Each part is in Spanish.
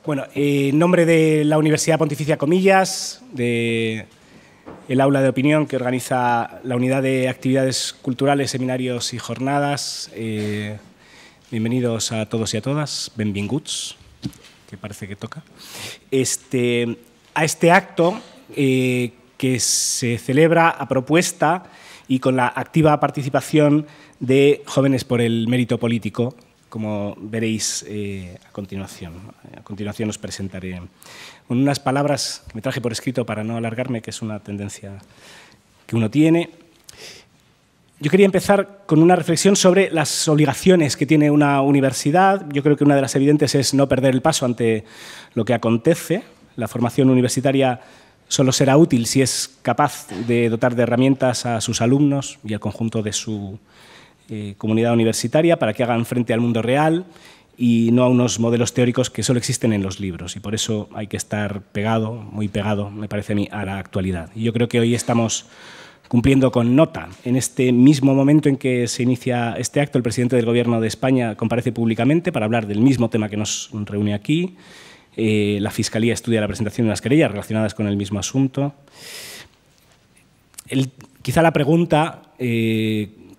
Bueno, en nombre de la Universidad Pontificia Comillas, del aula de opinión que organiza la Unidad de Actividades Culturales, Seminarios y Jornadas, bienvenidos a todos y a todas, benvinguts, que parece que toca, a este acto que se celebra a propuesta y con la activa participación de Jóvenes por el Mérito Político, como veréis a continuación. A continuación os presentaré con unas palabras que me traje por escrito para no alargarme, que es una tendencia que uno tiene. Yo quería empezar con una reflexión sobre las obligaciones que tiene una universidad. Yo creo que una de las evidentes es no perder el paso ante lo que acontece. La formación universitaria solo será útil si es capaz de dotar de herramientas a sus alumnos y al conjunto de su comunidad universitaria para que hagan frente al mundo real y no a unos modelos teóricos que solo existen en los libros. Y por eso hay que estar pegado, muy pegado, me parece a mí, a la actualidad. Y yo creo que hoy estamos cumpliendo con nota. En este mismo momento en que se inicia este acto, el presidente del Gobierno de España comparece públicamente para hablar del mismo tema que nos reúne aquí. La Fiscalía estudia la presentación de unas querellas relacionadas con el mismo asunto. Quizá la pregunta,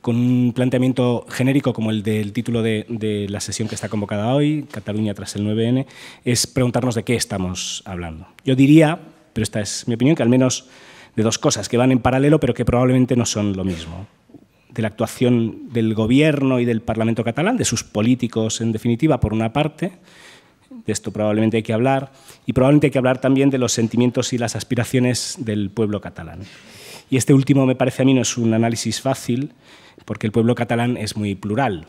con un planteamiento genérico como el del título de la sesión que está convocada hoy, Cataluña tras el 9N, es preguntarnos de qué estamos hablando. Yo diría, pero esta es mi opinión, que al menos de dos cosas que van en paralelo pero que probablemente no son lo mismo. De la actuación del Gobierno y del Parlamento catalán, de sus políticos en definitiva, por una parte, de esto probablemente hay que hablar, y probablemente hay que hablar también de los sentimientos y las aspiraciones del pueblo catalán. Y este último, me parece a mí, no es un análisis fácil, porque el pueblo catalán es muy plural.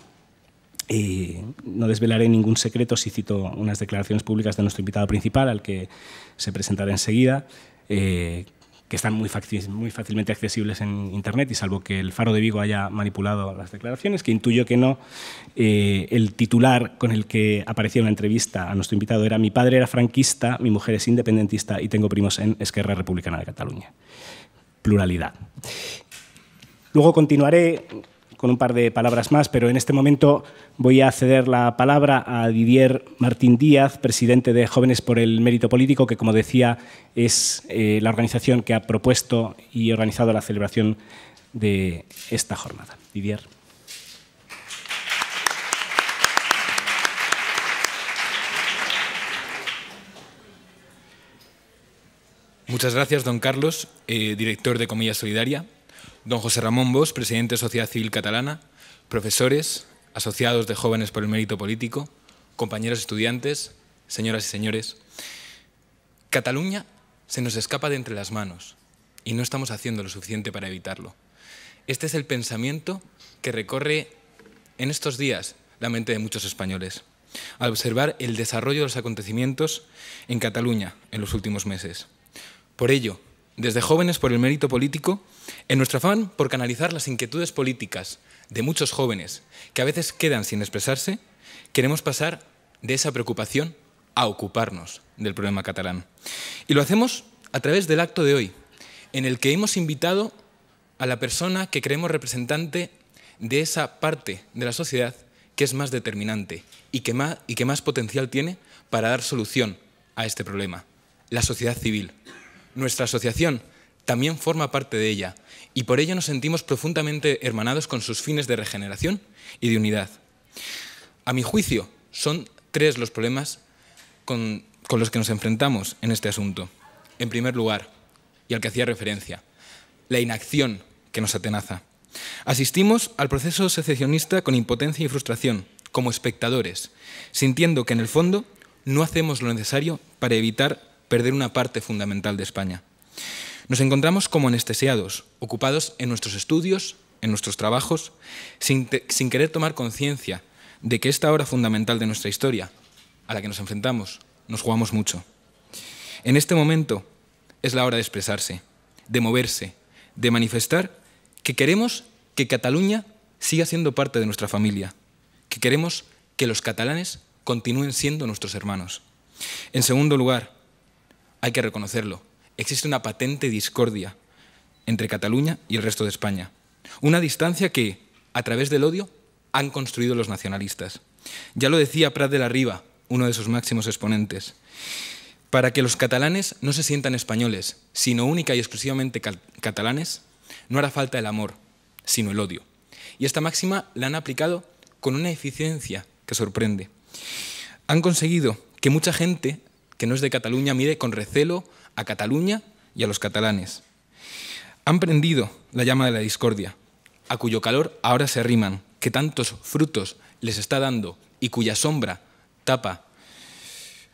No desvelaré ningún secreto si cito unas declaraciones públicas de nuestro invitado principal, al que se presentará enseguida, que están muy fácilmente accesibles en Internet, y salvo que el Faro de Vigo haya manipulado las declaraciones, que intuyo que no, el titular con el que aparecía una entrevista a nuestro invitado era: mi padre era franquista, mi mujer es independentista y tengo primos en Esquerra Republicana de Cataluña. Pluralidad. Luego continuaré con un par de palabras más, pero en este momento voy a ceder la palabra a Didier Martín Díaz, presidente de Jóvenes por el Mérito Político, que, como decía, es la organización que ha propuesto y organizado la celebración de esta jornada. Didier. Muchas gracias, don Carlos, director de Comillas Solidaria, don José Ramón Bosch, presidente de Sociedad Civil Catalana, profesores, asociados de Jóvenes por el Mérito Político, compañeros estudiantes, señoras y señores. Cataluña se nos escapa de entre las manos y no estamos haciendo lo suficiente para evitarlo. Este es el pensamiento que recorre en estos días la mente de muchos españoles, al observar el desarrollo de los acontecimientos en Cataluña en los últimos meses. Por ello, desde Jóvenes por el Mérito Político, en nuestro afán por canalizar las inquietudes políticas de muchos jóvenes que a veces quedan sin expresarse, queremos pasar de esa preocupación a ocuparnos del problema catalán. Y lo hacemos a través del acto de hoy, en el que hemos invitado a la persona que creemos representante de esa parte de la sociedad que es más determinante y que más potencial tiene para dar solución a este problema: la sociedad civil. Nuestra asociación también forma parte de ella y por ello nos sentimos profundamente hermanados con sus fines de regeneración y de unidad. A mi juicio, son tres los problemas con los que nos enfrentamos en este asunto. En primer lugar, y al que hacía referencia, la inacción que nos atenaza. Asistimos al proceso secesionista con impotencia y frustración, como espectadores, sintiendo que en el fondo no hacemos lo necesario para evitar perder una parte fundamental de España. Nos encontramos como anestesiados, ocupados en nuestros estudios, en nuestros trabajos, sin querer tomar conciencia de que esta hora fundamental de nuestra historia, a la que nos enfrentamos, nos jugamos mucho. En este momento es la hora de expresarse, de moverse, de manifestar que queremos que Cataluña siga siendo parte de nuestra familia, que queremos que los catalanes continúen siendo nuestros hermanos. En segundo lugar, hay que reconocerlo, existe una patente discordia entre Cataluña y el resto de España. Una distancia que, a través del odio, han construido los nacionalistas. Ya lo decía Prat de la Riba, uno de sus máximos exponentes. Para que los catalanes no se sientan españoles, sino única y exclusivamente catalanes, no hará falta el amor, sino el odio. Y esta máxima la han aplicado con una eficiencia que sorprende. Han conseguido que mucha gente que no es de Cataluña mire con recelo a Cataluña y a los catalanes. Han prendido la llama de la discordia, a cuyo calor ahora se arriman, que tantos frutos les está dando y cuya sombra tapa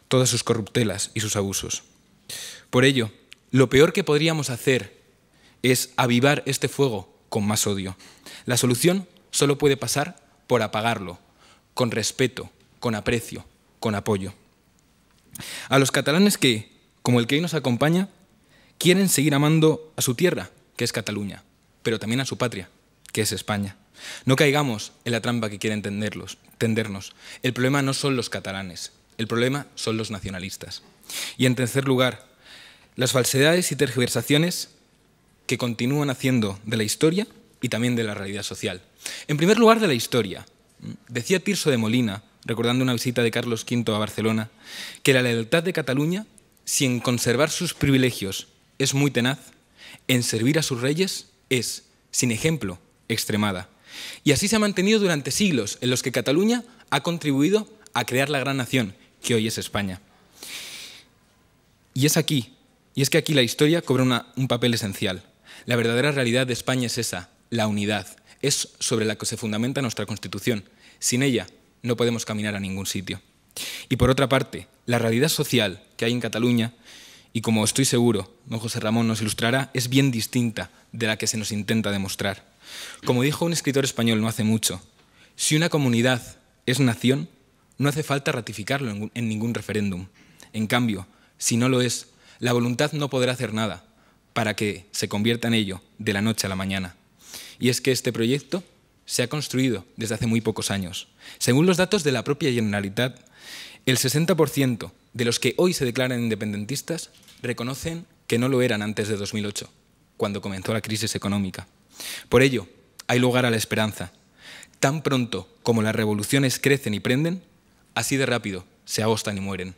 todas sus corruptelas y sus abusos. Por ello, lo peor que podríamos hacer es avivar este fuego con más odio. La solución solo puede pasar por apagarlo, con respeto, con aprecio, con apoyo. A los catalanes que, como el que hoy nos acompaña, quieren seguir amando a su tierra, que es Cataluña, pero también a su patria, que es España. No caigamos en la trampa que quieren tendernos. El problema no son los catalanes, el problema son los nacionalistas. Y en tercer lugar, las falsedades y tergiversaciones que continúan haciendo de la historia y también de la realidad social. En primer lugar, de la historia. Decía Tirso de Molina, recordando una visita de Carlos V a Barcelona, que la lealtad de Cataluña, si en conservar sus privilegios es muy tenaz, en servir a sus reyes es, sin ejemplo, extremada. Y así se ha mantenido durante siglos, en los que Cataluña ha contribuido a crear la gran nación que hoy es España. Y es que aquí la historia cobra un papel esencial. La verdadera realidad de España es esa, la unidad. Es sobre la que se fundamenta nuestra Constitución. Sin ella no podemos caminar a ningún sitio. Y por otra parte, la realidad social que hay en Cataluña, y como estoy seguro, don José Ramón nos ilustrará, es bien distinta de la que se nos intenta demostrar. Como dijo un escritor español no hace mucho, si una comunidad es nación, no hace falta ratificarlo en ningún referéndum. En cambio, si no lo es, la voluntad no podrá hacer nada para que se convierta en ello de la noche a la mañana. Y es que este proyecto se ha construido desde hace muy pocos años. Según los datos de la propia Generalitat, el 60% de los que hoy se declaran independentistas reconocen que no lo eran antes de 2008, cuando comenzó la crisis económica. Por ello, hay lugar a la esperanza. Tan pronto como las revoluciones crecen y prenden, así de rápido se agostan y mueren.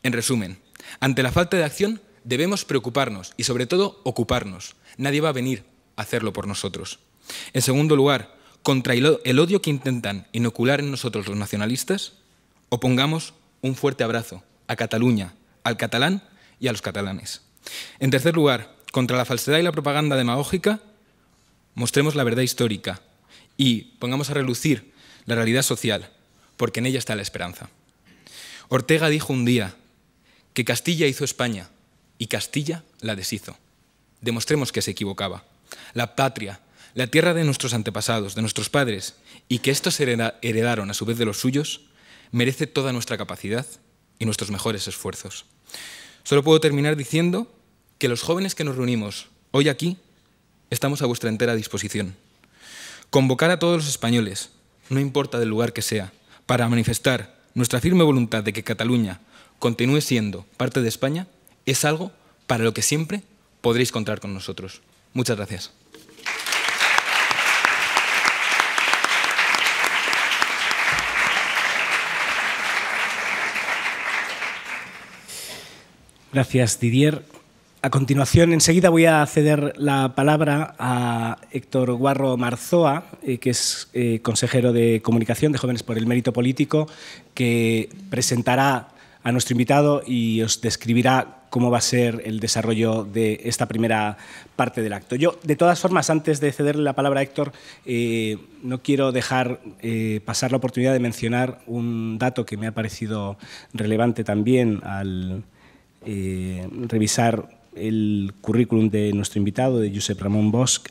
En resumen, ante la falta de acción debemos preocuparnos y sobre todo ocuparnos. Nadie va a venir a hacerlo por nosotros. En segundo lugar, contra el odio que intentan inocular en nosotros los nacionalistas, opongamos un fuerte abrazo a Cataluña, al catalán y a los catalanes. En tercer lugar, contra la falsedad y la propaganda demagógica, mostremos la verdad histórica y pongamos a relucir la realidad social, porque en ella está la esperanza. Ortega dijo un día que Castilla hizo España y Castilla la deshizo. Demostremos que se equivocaba. La patria, la tierra de nuestros antepasados, de nuestros padres, y que estos heredaron a su vez de los suyos, merece toda nuestra capacidad y nuestros mejores esfuerzos. Solo puedo terminar diciendo que los jóvenes que nos reunimos hoy aquí estamos a vuestra entera disposición. Convocar a todos los españoles, no importa del lugar que sea, para manifestar nuestra firme voluntad de que Cataluña continúe siendo parte de España, es algo para lo que siempre podréis contar con nosotros. Muchas gracias. Gracias, Didier. A continuación, enseguida voy a ceder la palabra a Héctor Guarro Marzoa, que es consejero de Comunicación de Jóvenes por el Mérito Político, que presentará a nuestro invitado y os describirá cómo va a ser el desarrollo de esta primera parte del acto. Yo, de todas formas, antes de cederle la palabra a Héctor, no quiero dejar pasar la oportunidad de mencionar un dato que me ha parecido relevante también al revisar el currículum de nuestro invitado, de Josep Ramon Bosch,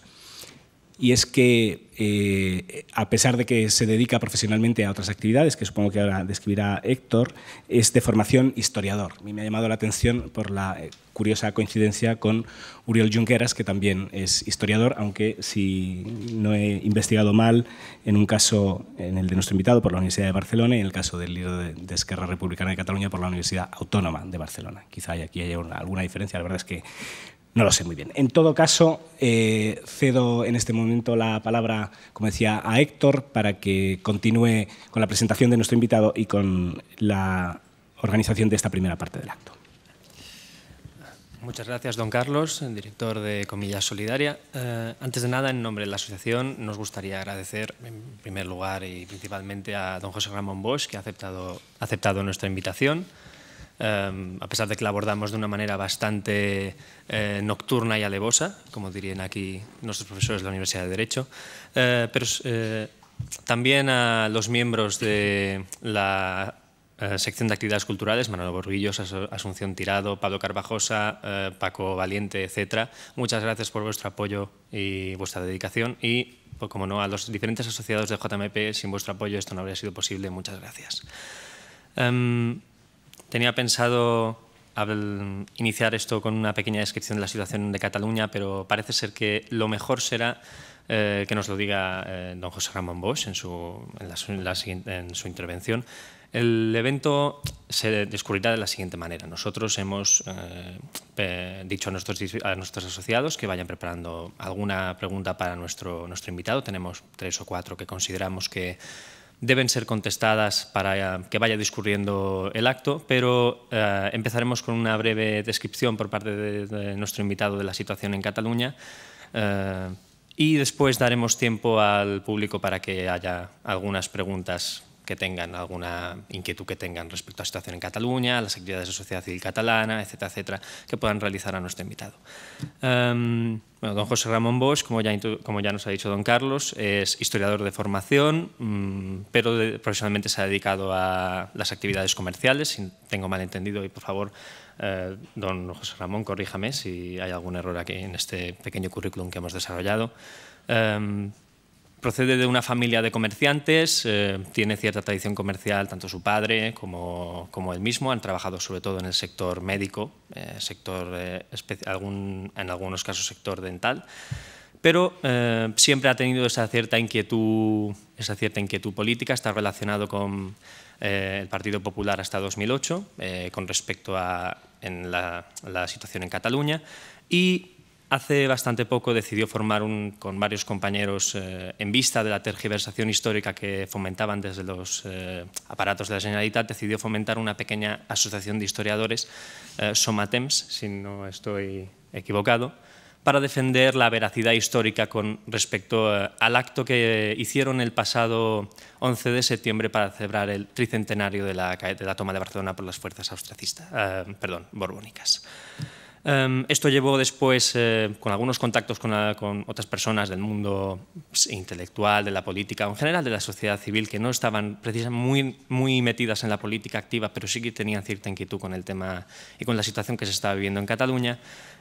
y es que, a pesar de que se dedica profesionalmente a otras actividades, que supongo que ahora describirá Héctor, es de formación historiador. A mí me ha llamado la atención por la curiosa coincidencia con Oriol Junqueras, que también es historiador, aunque si no he investigado mal, en un caso, en el de nuestro invitado, por la Universidad de Barcelona, y en el caso del líder de Esquerra Republicana de Cataluña por la Universidad Autónoma de Barcelona. Quizá aquí haya alguna diferencia, la verdad es que no lo sé muy bien. En todo caso, cedo en este momento la palabra, como decía, a Héctor para que continúe con la presentación de nuestro invitado y con la organización de esta primera parte del acto. Muchas gracias, don Carlos, director de Comillas Solidaria. Antes de nada, en nombre de la asociación, nos gustaría agradecer en primer lugar y principalmente a don José Ramón Bosch, que ha aceptado nuestra invitación. A pesar de que la abordamos de una manera bastante nocturna y alevosa, como dirían aquí nuestros profesores de la Universidad de Derecho, pero también a los miembros de la sección de actividades culturales, Manuel Borguillos, Asunción Tirado, Pablo Carvajosa, Paco Valiente, etcétera. Muchas gracias por vuestro apoyo y vuestra dedicación y, pues, como no, a los diferentes asociados de JMP. Sin vuestro apoyo esto no habría sido posible. Muchas gracias. Tenía pensado iniciar esto con una pequeña descripción de la situación de Cataluña, pero parece ser que lo mejor será que nos lo diga don José Ramón Bosch en su intervención. El evento se discurrirá de la siguiente manera. Nosotros hemos dicho a nuestros asociados que vayan preparando alguna pregunta para nuestro invitado. Tenemos 3 o 4 que consideramos que deben ser contestadas para que vaya discurriendo el acto, pero empezaremos con una breve descripción por parte de nuestro invitado de la situación en Cataluña y después daremos tiempo al público para que haya algunas preguntas que tengan, alguna inquietud que tengan respecto a la situación en Cataluña, a las actividades de la sociedad civil catalana, etcétera, etcétera, que puedan realizar a nuestro invitado. Bueno, don José Ramón Bosch, como ya nos ha dicho don Carlos, es historiador de formación, pero profesionalmente se ha dedicado a las actividades comerciales, si tengo mal entendido, y por favor, don José Ramón, corríjame si hay algún error aquí en este pequeño currículum que hemos desarrollado. Procede de una familia de comerciantes, tiene cierta tradición comercial, tanto su padre como él mismo. Han trabajado sobre todo en el sector médico, en algunos casos sector dental, pero siempre ha tenido esa cierta inquietud política. Está relacionado con el Partido Popular hasta 2008, con respecto a la situación en Cataluña, y hace bastante poco decidió formar con varios compañeros, en vista de la tergiversación histórica que fomentaban desde los aparatos de la Generalitat, decidió fomentar una pequeña asociación de historiadores, Somatemps, si no estoy equivocado, para defender la veracidad histórica con respecto al acto que hicieron el pasado 11 de septiembre para celebrar el tricentenario de la toma de Barcelona por las fuerzas borbónicas. Esto llevó después, con algunos contactos con otras personas del mundo intelectual, de la política, o en general de la sociedad civil, que no estaban precisamente muy metidas en la política activa, pero sí que tenían cierta inquietud con el tema y con la situación que se estaba viviendo en Cataluña,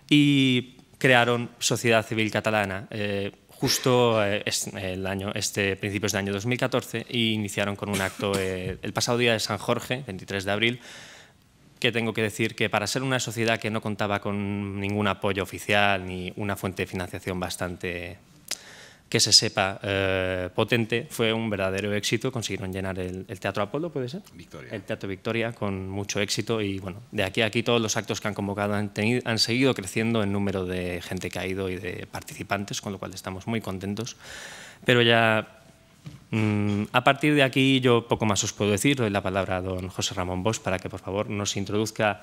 y crearon Sociedad Civil Catalana justo principios del año 2014, e iniciaron con un acto el pasado día de San Jorge, 23 de abril, que tengo que decir que para ser una sociedad que no contaba con ningún apoyo oficial ni una fuente de financiación bastante, que se sepa, potente, fue un verdadero éxito. Consiguieron llenar el Teatro Apolo, ¿puede ser? Victoria. El Teatro Victoria, con mucho éxito, y bueno, de aquí a aquí todos los actos que han convocado han seguido creciendo en número de gente que ha ido y de participantes, con lo cual estamos muy contentos. Pero ya a partir de aquí yo poco más os puedo decir. Doy la palabra a don José Ramón Bosch para que por favor nos introduzca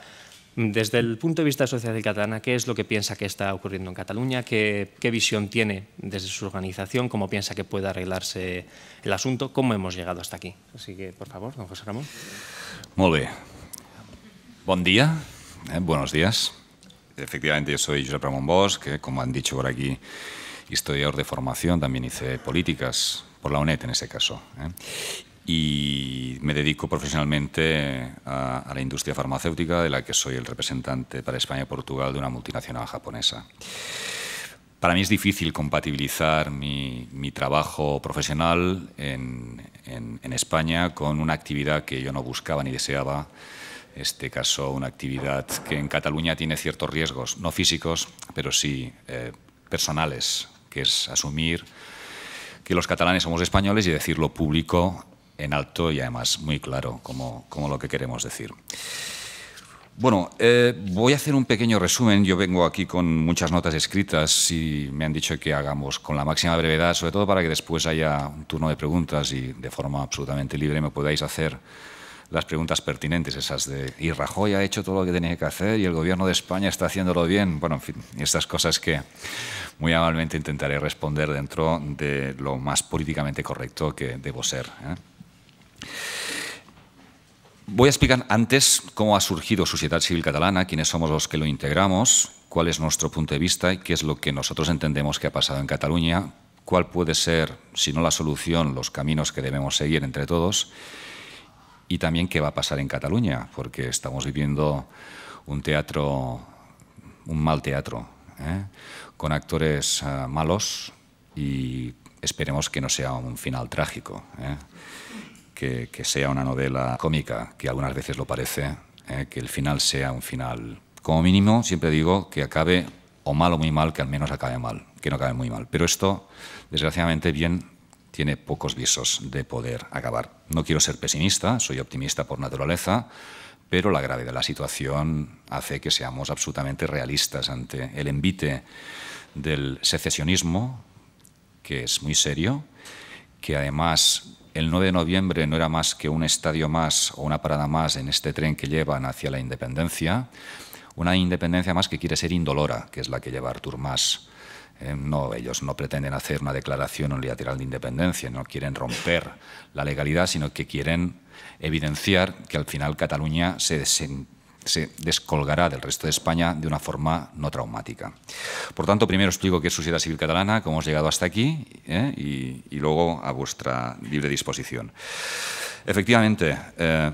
desde el punto de vista de la sociedad catalana qué es lo que piensa que está ocurriendo en Cataluña, qué visión tiene desde su organización, cómo piensa que puede arreglarse el asunto, cómo hemos llegado hasta aquí. Así que por favor, don José Ramón. Molt bé. Bon día, buenos días. Efectivamente, yo soy Josep Ramón Bosch, que como han dicho por aquí, historiador de formación, también hice políticas por la UNED en ese caso, y me dedico profesionalmente a la industria farmacéutica, de la que soy el representante para España y Portugal de una multinacional japonesa. Para mí es difícil compatibilizar mi trabajo profesional en España con una actividad que yo no buscaba ni deseaba, en este caso una actividad que en Cataluña tiene ciertos riesgos, no físicos, pero sí personales, que es asumir que los catalanes somos españoles y decirlo público en alto y además muy claro, como lo que queremos decir. Bueno, voy a hacer un pequeño resumen. Yo vengo aquí con muchas notas escritas y me han dicho que hagamos con la máxima brevedad, sobre todo para que después haya un turno de preguntas y de forma absolutamente libre me podáis hacer las preguntas pertinentes, esas de ¿y Rajoy ha hecho todo lo que tenía que hacer y el gobierno de España está haciéndolo bien? Bueno, en fin, estas cosas que muy amablemente intentaré responder dentro de lo más políticamente correcto que debo ser, ¿eh? Voy a explicar antes cómo ha surgido Sociedad Civil Catalana, quiénes somos los que lo integramos, cuál es nuestro punto de vista y qué es lo que nosotros entendemos que ha pasado en Cataluña, cuál puede ser, si no la solución, los caminos que debemos seguir entre todos y también qué va a pasar en Cataluña, porque estamos viviendo un mal teatro, ¿eh? Con actores malos y esperemos que no sea un final trágico, ¿eh? Que sea una novela cómica, que algunas veces lo parece, que el final sea un final, como mínimo, siempre digo, que acabe o mal o muy mal, que al menos acabe mal, que no acabe muy mal. Pero esto, desgraciadamente, bien, tiene pocos visos de poder acabar. No quiero ser pesimista, soy optimista por naturaleza, pero la gravedad de la situación hace que seamos absolutamente realistas ante el envite del secesionismo, que es muy serio, que además el 9 de noviembre no era más que un estadio más o una parada más en este tren que llevan hacia la independencia, una independencia más que quiere ser indolora, que es la que lleva Artur Mas. No, ellos no pretenden hacer una declaración unilateral de independencia, no quieren romper la legalidad, sino que quieren evidenciar que al final Cataluña se descolgará del resto de España de una forma no traumática. Por tanto, primero explico qué es Sociedad Civil Catalana, cómo hemos llegado hasta aquí, y luego a vuestra libre disposición. Efectivamente,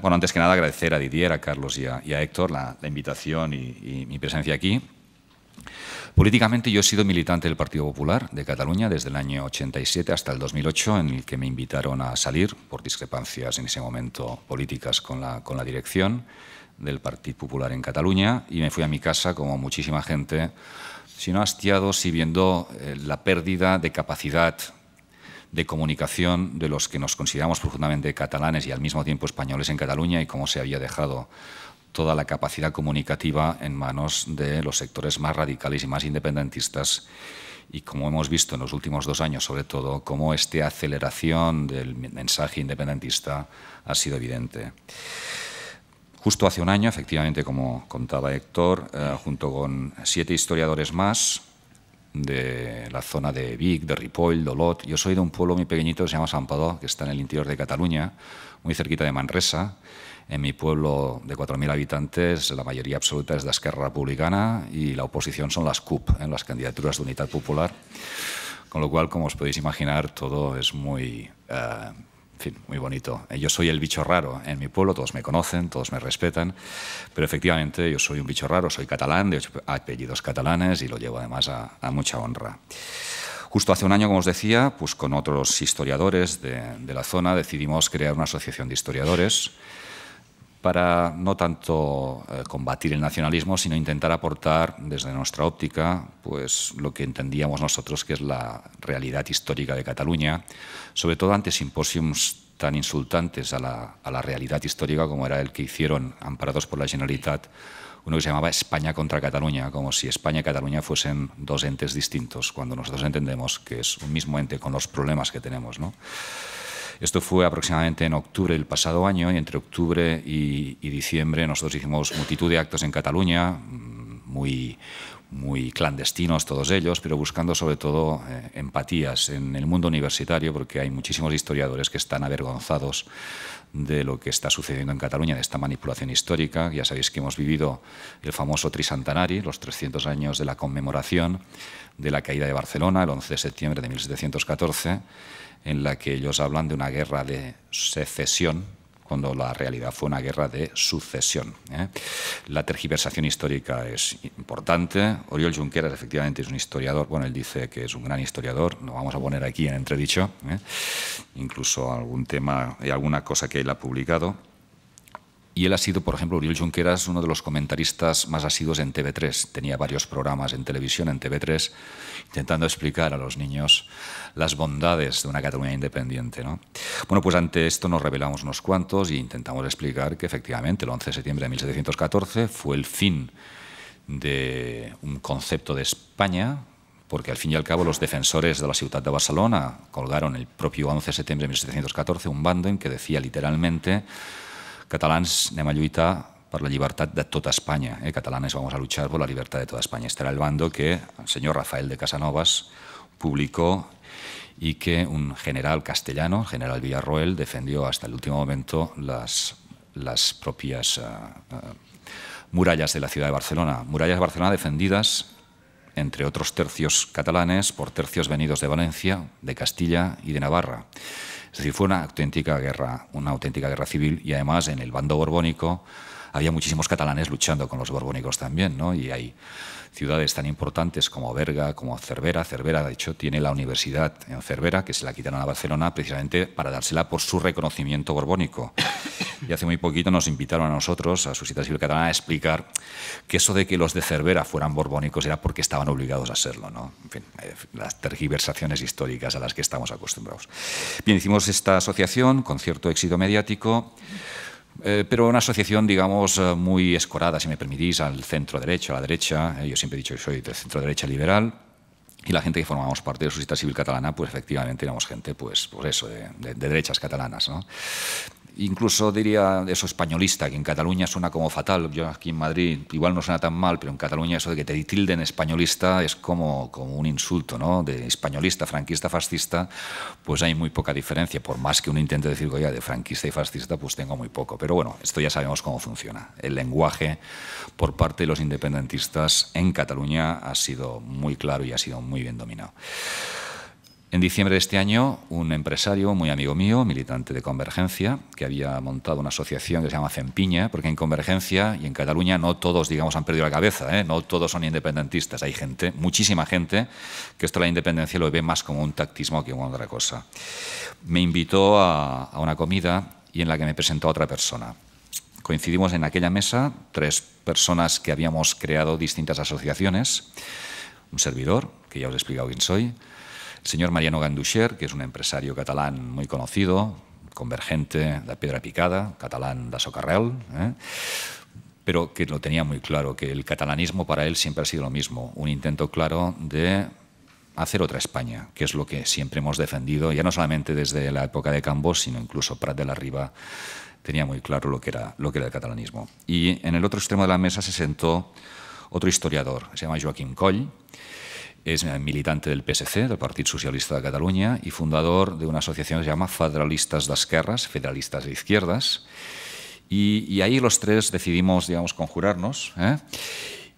bueno, antes que nada agradecer a Didier, a Carlos y a Héctor la invitación y mi presencia aquí. Políticamente yo he sido militante del Partido Popular de Cataluña desde el año 87 hasta el 2008, en el que me invitaron a salir por discrepancias en ese momento políticas con la dirección del Partido Popular en Cataluña, y me fui a mi casa como muchísima gente, si no hastiado, sí viendo la pérdida de capacidad de comunicación de los que nos consideramos profundamente catalanes y al mismo tiempo españoles en Cataluña, y cómo se había dejado toda la capacidad comunicativa en manos de los sectores más radicales y más independentistas, y como hemos visto en los últimos 2 años, sobre todo, cómo esta aceleración del mensaje independentista ha sido evidente. Justo hace un año, efectivamente, como contaba Héctor, junto con 7 historiadores más de la zona de Vic, de Ripoll, d'Olot. Yo soy de un pueblo muy pequeñito que se llama Santpedor, que está en el interior de Cataluña, muy cerquita de Manresa. En mi pueblo de 4.000 habitantes, la mayoría absoluta es de Esquerra Republicana y la oposición son las CUP, las candidaturas de Unidad Popular. Con lo cual, como os podéis imaginar, todo es muy... en fin, muy bonito. Yo soy el bicho raro en mi pueblo, todos me conocen, todos me respetan, pero efectivamente yo soy un bicho raro, soy catalán, de 8 apellidos catalanes y lo llevo además a mucha honra. Justo hace un año, como os decía, pues con otros historiadores de la zona decidimos crear una asociación de historiadores para no tanto combatir el nacionalismo, sino intentar aportar desde nuestra óptica pues, lo que entendíamos nosotros que es la realidad histórica de Cataluña, sobre todo ante simposiums tan insultantes a la realidad histórica como era el que hicieron, amparados por la Generalitat, uno que se llamaba España contra Cataluña, como si España y Cataluña fuesen 2 entes distintos, cuando nosotros entendemos que es un mismo ente con los problemas que tenemos, ¿no? Esto fue aproximadamente en octubre del pasado año, y entre octubre y diciembre nosotros hicimos multitud de actos en Cataluña, muy clandestinos todos ellos, pero buscando sobre todo empatías en el mundo universitario, porque hay muchísimos historiadores que están avergonzados de lo que está sucediendo en Cataluña, de esta manipulación histórica. Ya sabéis que hemos vivido el famoso Tricentenari, los 300 años de la conmemoración de la caída de Barcelona, el 11 de septiembre de 1714, en la que ellos hablan de una guerra de secesión, cuando la realidad fue una guerra de sucesión. La tergiversación histórica es importante. Oriol Junqueras efectivamente es un historiador, bueno, él dice que es un gran historiador, lo vamos a poner aquí en entredicho, incluso algún tema y alguna cosa que él ha publicado. Y él ha sido, por ejemplo, Oriol Junqueras, uno de los comentaristas más asiduos en TV3. Tenía varios programas en televisión, en TV3, intentando explicar a los niños las bondades de una Cataluña independiente, ¿no? Bueno, pues ante esto nos rebelamos unos cuantos e intentamos explicar que efectivamente el 11 de septiembre de 1714 fue el fin de un concepto de España, porque al fin y al cabo los defensores de la ciudad de Barcelona colgaron el propio 11 de septiembre de 1714 un bando en que decía literalmente: catalans anem a lluitar per la llibertat de tota Espanya. Catalanes vamos a luchar por la libertad de toda España. Este era el bando que el señor Rafael de Casanovas publicó y que un general castellano, general Villarroel, defendió hasta el último momento las propias murallas de la ciudad de Barcelona. Murallas de Barcelona defendidas, entre otros tercios catalanes, por tercios venidos de Valencia, de Castilla y de Navarra. Es decir, fue una auténtica guerra civil, y además en el bando borbónico había muchísimos catalanes luchando con los borbónicos también, ¿no? Y hay ciudades tan importantes como Berga, como Cervera. Cervera, de hecho, tiene la universidad en Cervera, que se la quitaron a Barcelona precisamente para dársela por su reconocimiento borbónico. Y hace muy poquito nos invitaron a nosotros, a Societat Civil Catalana, a explicar que eso de que los de Cervera fueran borbónicos era porque estaban obligados a serlo, ¿no? En fin, las tergiversaciones históricas a las que estamos acostumbrados. Bien, hicimos esta asociación con cierto éxito mediático, pero una asociación, digamos, muy escorada, si me permitís, al centro-derecha, a la derecha. Yo siempre he dicho que soy de centro-derecha liberal, y la gente que formábamos parte de la Societat Civil Catalana, pues efectivamente éramos gente, pues eso, de derechas catalanas, ¿no? Incluso diría eso españolista, que en Cataluña suena como fatal. Yo aquí en Madrid igual no suena tan mal, pero en Cataluña eso de que te tilden españolista es como un insulto, ¿no? De españolista, franquista, fascista, pues hay muy poca diferencia. Por más que uno intente decir, oye, de franquista y fascista, pues tengo muy poco. Pero bueno, esto ya sabemos cómo funciona. El lenguaje por parte de los independentistas en Cataluña ha sido muy claro y ha sido muy bien dominado. En diciembre de este año, un empresario muy amigo mío, militante de Convergencia, que había montado una asociación que se llama Fempiña, porque en Convergencia y en Cataluña no todos, digamos, han perdido la cabeza, ¿eh? No todos son independentistas. Hay gente, muchísima gente, que esto de la independencia lo ve más como un tactismo que como otra cosa. Me invitó a una comida y en la que me presentó a otra persona. Coincidimos en aquella mesa 3 personas que habíamos creado distintas asociaciones, un servidor, que ya os he explicado quién soy, el señor Mariano Ganduxer, que es un empresario catalán muy conocido, convergente de Pedra Picada, catalán de Socarrel, pero que lo tenía muy claro, que el catalanismo para él siempre ha sido lo mismo, un intento claro de hacer otra España, que es lo que siempre hemos defendido, ya no solamente desde la época de Cambó, sino incluso Prat de la Riba tenía muy claro lo que era el catalanismo. Y en el otro extremo de la mesa se sentó otro historiador, se llama Joaquim Coll. Es militante del PSC, del Partido Socialista de Cataluña, y fundador de una asociación que se llama Federalistas d'Esquerres, Federalistas de Izquierdas. Y ahí los 3 decidimos, digamos, conjurarnos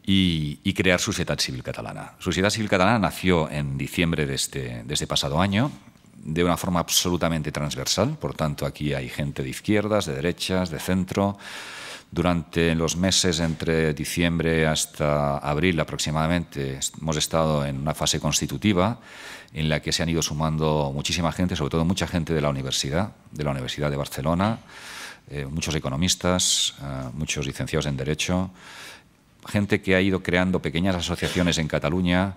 y crear Societat Civil Catalana. Societat Civil Catalana nació en diciembre de este pasado año, de una forma absolutamente transversal. Por tanto, aquí hay gente de izquierdas, de derechas, de centro. Durante los meses entre diciembre hasta abril aproximadamente hemos estado en una fase constitutiva en la que se han ido sumando muchísima gente, sobre todo mucha gente de la Universidad de Barcelona, muchos economistas, muchos licenciados en Derecho, gente que ha ido creando pequeñas asociaciones en Cataluña,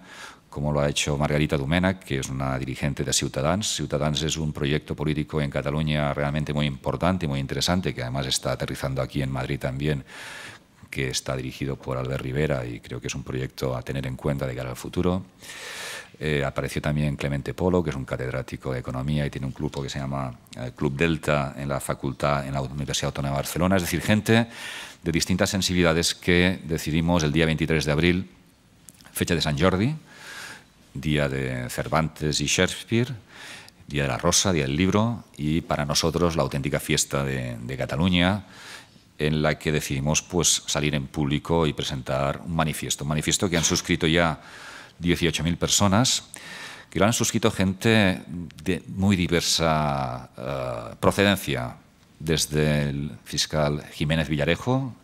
como lo ha hecho Margarita Domènech, que es una dirigente de Ciutadans. Ciutadans es un proyecto político en Cataluña realmente muy importante y muy interesante, que además está aterrizando aquí en Madrid también, que está dirigido por Albert Rivera y creo que es un proyecto a tener en cuenta de cara al futuro. Apareció también Clemente Polo, que es un catedrático de Economía y tiene un club que se llama Club Delta en la Universidad Autónoma de Barcelona. Es decir, gente de distintas sensibilidades que decidimos el día 23 de abril, fecha de Sant Jordi, día de Cervantes y Shakespeare, día de la Rosa, día del libro, y para nosotros la auténtica fiesta de Cataluña, en la que decidimos pues, salir en público y presentar un manifiesto que han suscrito ya 18.000 personas, que lo han suscrito gente de muy diversa procedencia, desde el fiscal Jiménez Villarejo,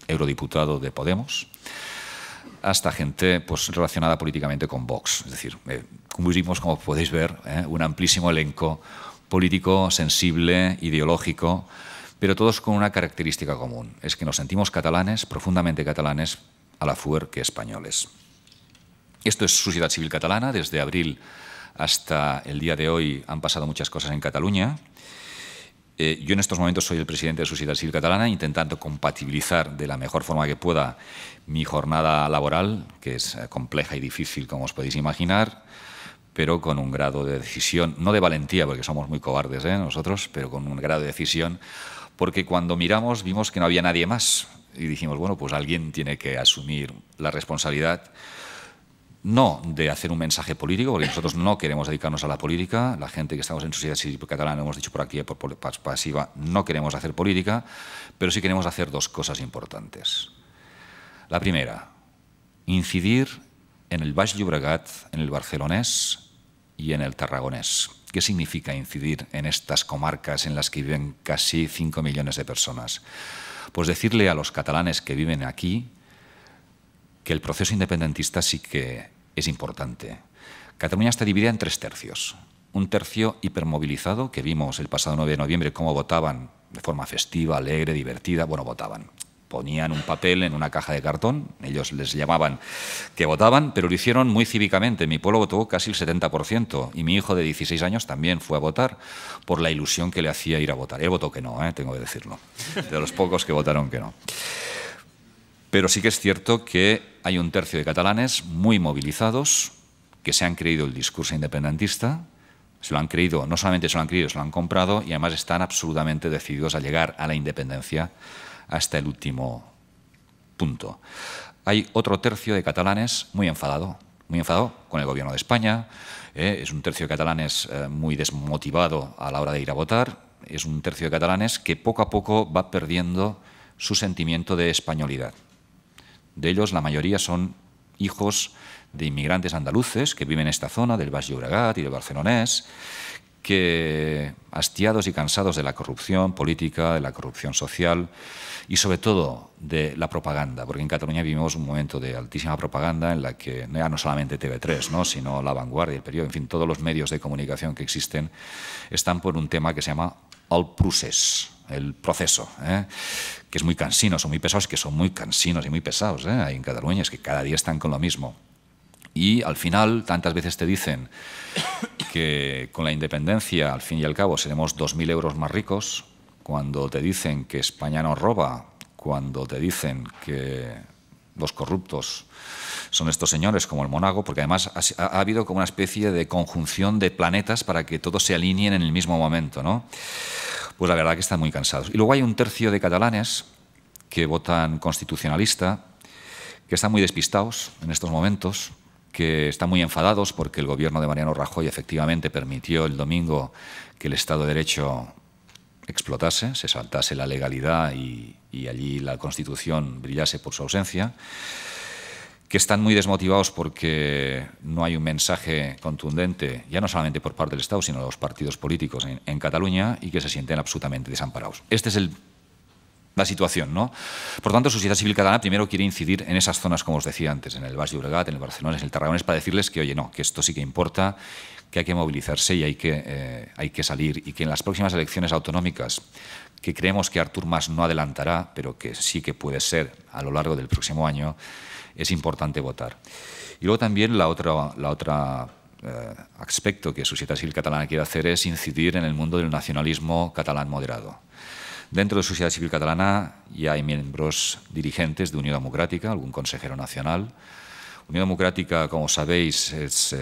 eurodiputado de Podemos, hasta gente pues, relacionada políticamente con Vox. Es decir, cubrimos, como podéis ver, un amplísimo elenco político, sensible, ideológico, pero todos con una característica común, es que nos sentimos catalanes, profundamente catalanes, a la fuer que españoles. Esto es Societat Civil Catalana. Desde abril hasta el día de hoy han pasado muchas cosas en Cataluña. Yo en estos momentos soy el presidente de Societat Civil Catalana, intentando compatibilizar de la mejor forma que pueda mi jornada laboral, que es compleja y difícil, como os podéis imaginar, pero con un grado de decisión, no de valentía, porque somos muy cobardes nosotros, pero con un grado de decisión porque cuando miramos vimos que no había nadie más y dijimos, bueno, pues alguien tiene que asumir la responsabilidad, no de hacer un mensaje político, porque nosotros no queremos dedicarnos a la política, la gente que estamos en sociedad civil catalana, hemos dicho por activa y por pasiva, no queremos hacer política, pero sí queremos hacer dos cosas importantes. La primera, incidir en el Baix Llobregat, en el barcelonés y en el tarragonés. ¿Qué significa incidir en estas comarcas en las que viven casi 5 millones de personas? Pues decirle a los catalanes que viven aquí que el proceso independentista sí que es importante. Cataluña está dividida en 3 tercios. Un tercio hipermovilizado, que vimos el pasado 9 de noviembre cómo votaban de forma festiva, alegre, divertida. Bueno, votaban. Ponían un papel en una caja de cartón, ellos les llamaban que votaban, pero lo hicieron muy cívicamente. Mi pueblo votó casi el 70% y mi hijo de 16 años también fue a votar por la ilusión que le hacía ir a votar. Él votó que no, tengo que decirlo, de los pocos que votaron que no. Pero sí que es cierto que hay un tercio de catalanes muy movilizados que se han creído el discurso independentista, se lo han creído, no solamente se lo han creído, se lo han comprado y además están absolutamente decididos a llegar a la independencia hasta el último punto. Hay otro tercio de catalanes muy enfadado con el gobierno de España, es un tercio de catalanes muy desmotivado a la hora de ir a votar, es un tercio de catalanes que poco a poco va perdiendo su sentimiento de españolidad. De ellos, la mayoría son hijos de inmigrantes andaluces que viven en esta zona del Baix Llobregat y del barcelonés, que, hastiados y cansados de la corrupción política, de la corrupción social y sobre todo de la propaganda, porque en Cataluña vivimos un momento de altísima propaganda en la que ya no solamente TV3, ¿no?, sino La Vanguardia, El Periódico, en fin, todos los medios de comunicación que existen están por un tema que se llama el procés, el proceso, que es muy cansino, son muy pesados, que son muy cansinos y muy pesados ahí en Cataluña, es que cada día están con lo mismo. Y al final, tantas veces te dicen que con la independencia, al fin y al cabo, seremos 2.000 euros más ricos, cuando te dicen que España nos roba, cuando te dicen que los corruptos son estos señores como el Mónaco, porque además ha habido como una especie de conjunción de planetas para que todos se alineen en el mismo momento, ¿no? Pues la verdad que están muy cansados. Y luego hay un tercio de catalanes que votan constitucionalista, que están muy despistados en estos momentos, que están muy enfadados porque el gobierno de Mariano Rajoy efectivamente permitió el domingo que el Estado de Derecho explotase, se saltase la legalidad y allí la Constitución brillase por su ausencia, que están muy desmotivados porque no hay un mensaje contundente, ya no solamente por parte del Estado, sino de los partidos políticos en Cataluña, y que se sienten absolutamente desamparados. Esta es la situación, ¿no? Por tanto, Sociedad Civil Catalana primero quiere incidir en esas zonas, como os decía antes, en el Baix Llobregat, en el Barcelona, en el Tarragonés, para decirles que, oye, no, que esto sí que importa, que hay que movilizarse y hay que salir, y que en las próximas elecciones autonómicas, que creemos que Artur Mas no adelantará, pero que sí que puede ser a lo largo del próximo año, es importante votar. Y luego también la otra aspecto que Sociedad Civil Catalana quiere hacer es incidir en el mundo del nacionalismo catalán moderado. Dentro de Sociedad Civil Catalana ya hay miembros dirigentes de Unió Democràtica, algún consejero nacional. Unió Democràtica, como sabéis, es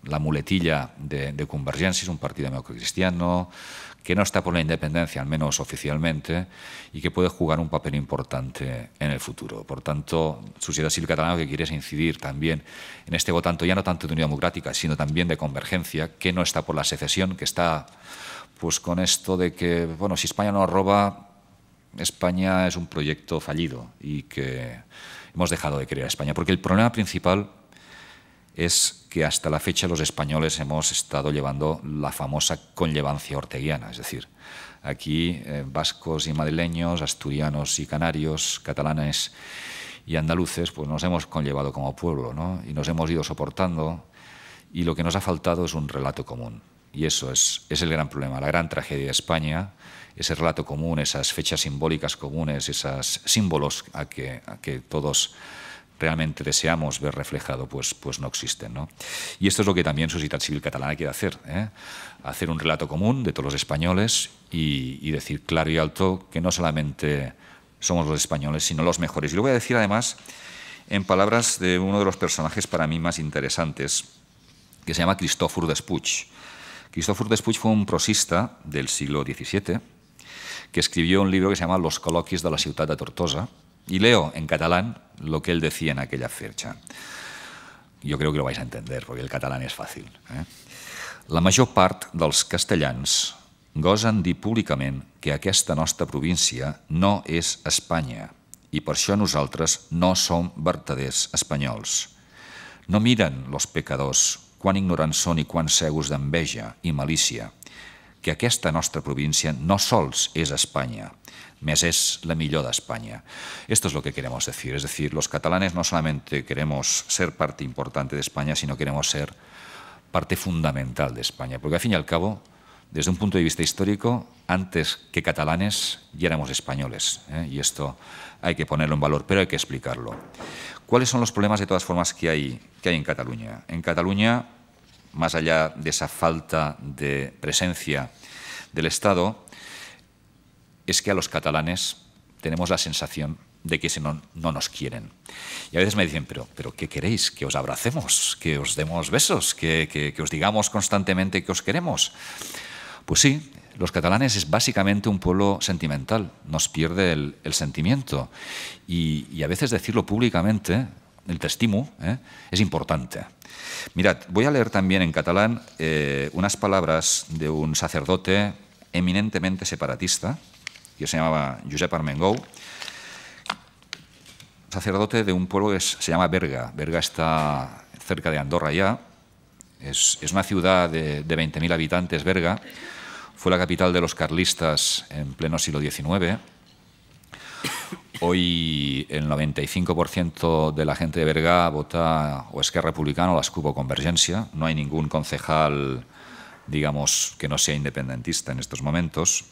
la muletilla de Convergència, es un partido democracristiano que no está por la independencia, al menos oficialmente, y que puede jugar un papel importante en el futuro. Por tanto, Sociedad Civil Catalana lo que quiere es incidir también en este votante, ya no tanto de Unió Democràtica, sino también de Convergencia, que no está por la secesión, que está pues con esto de que, bueno, si España nos roba, España es un proyecto fallido y que hemos dejado de querer a España. Porque el problema principal es que hasta la fecha los españoles hemos estado llevando la famosa conllevancia orteguiana, es decir, aquí vascos y madrileños, asturianos y canarios, catalanes y andaluces, pues nos hemos conllevado como pueblo, ¿no? Y nos hemos ido soportando, y lo que nos ha faltado es un relato común. Y eso es el gran problema, la gran tragedia de España, ese relato común, esas fechas simbólicas comunes, esos símbolos a que todos realmente deseamos ver reflejado, pues no existen, ¿no? Y esto es lo que también Sociedad Civil Catalana quiere hacer, hacer un relato común de todos los españoles y decir claro y alto que no solamente somos los españoles, sino los mejores. Y lo voy a decir además en palabras de uno de los personajes para mí más interesantes, que se llama Cristòfor Despuig. Cristòfor Despuig fue un prosista del siglo XVII que escribió un libro que se llama Los coloquis de la ciutat de Tortosa, y leo en catalán lo que él decía en aquella fecha. Jo crec que lo vais a entender, perquè el català és fàcil. La major part dels castellans gosen dir públicament que aquesta nostra província no és Espanya i per això nosaltres no som vertaders espanyols. No miren los pecadors quan ignorants són i quan cegos d'enveja i malícia, que aquesta nostra província no sols és Espanya, més es la millor de España. Esto es lo que queremos decir. Es decir, los catalanes no solamente queremos ser parte importante de España, sino queremos ser parte fundamental de España. Porque al fin y al cabo, desde un punto de vista histórico, antes que catalanes ya éramos españoles. Y esto hay que ponerlo en valor, pero hay que explicarlo. ¿Cuáles son los problemas, de todas formas, que hay en Cataluña? En Cataluña, más allá de esa falta de presencia del Estado, es que a los catalanes tenemos la sensación de que no nos quieren. Y a veces me dicen, pero ¿qué queréis? ¿Que os abracemos? ¿Que os demos besos? ¿Que os digamos constantemente que os queremos? Pues sí, los catalanes es básicamente un pueblo sentimental, nos pierde el sentimiento. Y a veces decirlo públicamente, el testimonio, es importante. Mirad, voy a leer también en catalán unas palabras de un sacerdote eminentemente separatista, que se llamaba Josep Armengou, sacerdote de un pueblo que se llama Berga. Berga está cerca de Andorra ya. Es una ciudad de 20.000 habitantes, Berga. Fue la capital de los carlistas en pleno siglo XIX. Hoy el 95% de la gente de Berga vota o Esquerra Republicana o la Escup o Convergencia. No hay ningún concejal, digamos, que no sea independentista en estos momentos.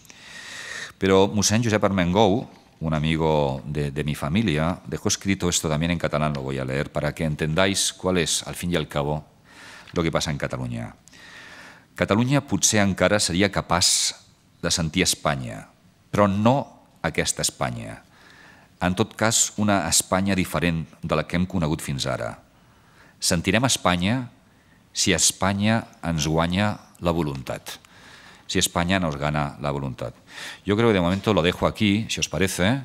Pero Mossèn Josep Armengou, un amigo de mi familia, dejó escrito esto también en catalán, lo voy a leer, para que entendáis cuál es, al fin y al cabo, lo que pasa en Catalunya. Catalunya potser encara seria capaç de sentir Espanya, però no aquesta Espanya. En tot cas, una Espanya diferent de la que hem conegut fins ara. Sentirem Espanya si Espanya ens guanya la voluntat. Si España nos gana la voluntad. Yo creo que de momento lo dejo aquí, si os parece,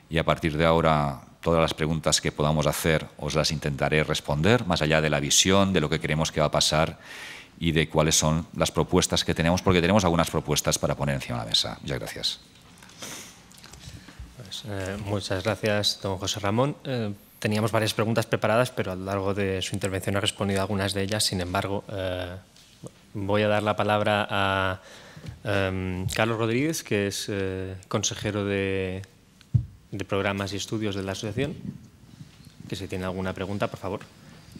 y a partir de ahora todas las preguntas que podamos hacer os las intentaré responder, más allá de la visión, de lo que creemos que va a pasar y de cuáles son las propuestas que tenemos, porque tenemos algunas propuestas para poner encima de la mesa. Muchas gracias. Pues, muchas gracias, don José Ramón. Teníamos varias preguntas preparadas, pero a lo largo de su intervención ha respondido a algunas de ellas. Sin embargo, voy a dar la palabra a Carlos Rodríguez, que es consejero de programas y estudios de la asociación. Que si tiene alguna pregunta, por favor.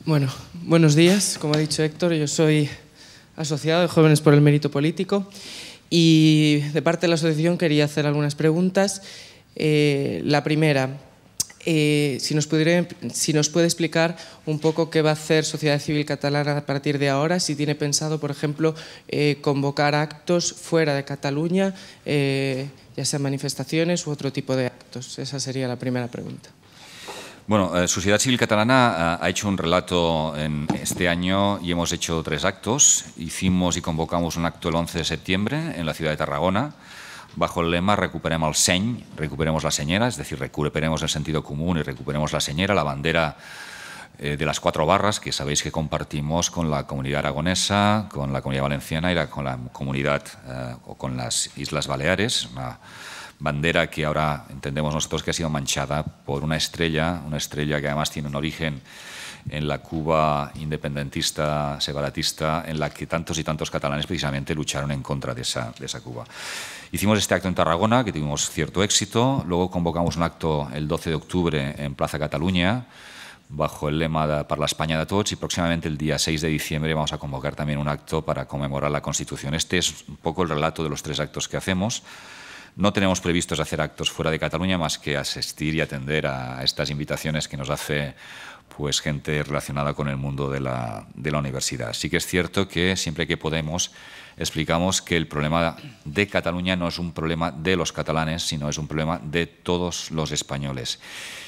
Bueno, buenos días. Como ha dicho Héctor, yo soy asociado de Jóvenes por el Mérito Político y de parte de la asociación quería hacer algunas preguntas. La primera, si nos puede explicar un poco qué va a hacer Sociedad Civil Catalana a partir de ahora, si tiene pensado, por ejemplo, convocar actos fuera de Cataluña, ya sean manifestaciones u otro tipo de actos. Esa sería la primera pregunta. Bueno, Sociedad Civil Catalana ha hecho un relato en este año y hemos hecho 3 actos. Hicimos y convocamos un acto el 11 de septiembre en la ciudad de Tarragona, bajo el lema Recuperemos el seny, recuperemos la señera, es decir, recuperemos el sentido común y recuperemos la señera, la bandera de las 4 barras que sabéis que compartimos con la comunidad aragonesa, con la comunidad valenciana y con la comunidad o con las Islas Baleares, una bandera que ahora entendemos nosotros que ha sido manchada por una estrella que además tiene un origen en la Cuba independentista, separatista, en la que tantos y tantos catalanes precisamente lucharon en contra de esa Cuba. Hicimos este acto en Tarragona, que tuvimos cierto éxito, luego convocamos un acto el 12 de octubre en Plaza Catalunya, bajo el lema de Per l'Espanya de tots, y próximamente el día 6 de diciembre vamos a convocar también un acto para conmemorar la Constitución. Este es un poco el relato de los 3 actos que hacemos. No tenemos previstos hacer actos fuera de Cataluña más que asistir y atender a estas invitaciones que nos hace pues, gente relacionada con el mundo de la universidad. Sí que es cierto que siempre que podemos explicamos que el problema de Cataluña no es un problema de los catalanes, sino es un problema de todos los españoles.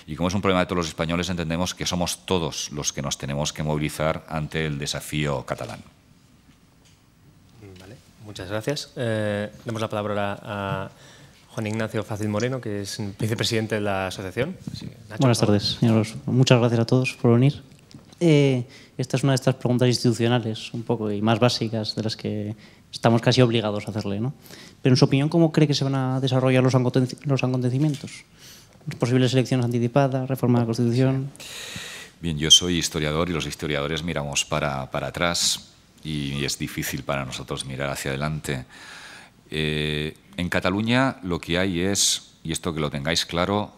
Y como es un problema de todos los españoles, entendemos que somos todos los que nos tenemos que movilizar ante el desafío catalán. Vale, muchas gracias. Demos la palabra a Juan Ignacio Fácil Moreno, que es vicepresidente de la asociación. Buenas tardes, señores. Muchas gracias a todos por venir. Esta es una de estas preguntas institucionales, un poco y más básicas, de las que estamos casi obligados a hacerle, ¿no? Pero en su opinión, ¿cómo cree que se van a desarrollar los acontecimientos? ¿Posibles elecciones anticipadas, reforma de la Constitución? Bien, yo soy historiador y los historiadores miramos para atrás y es difícil para nosotros mirar hacia adelante. En Cataluña lo que hay es, y esto que lo tengáis claro,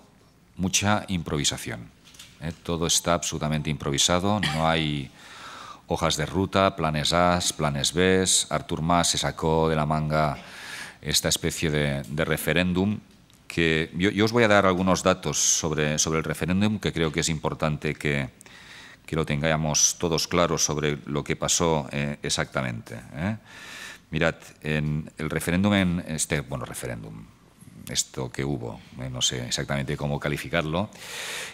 mucha improvisación. Todo está absolutamente improvisado, no hay hojas de ruta, planes A, planes B. Artur Mas se sacó de la manga esta especie de referéndum que yo os voy a dar algunos datos sobre el referéndum que creo que es importante que lo tengamos todos claros sobre lo que pasó exactamente. Mirad, en el referéndum, esto que hubo, no sé exactamente cómo calificarlo,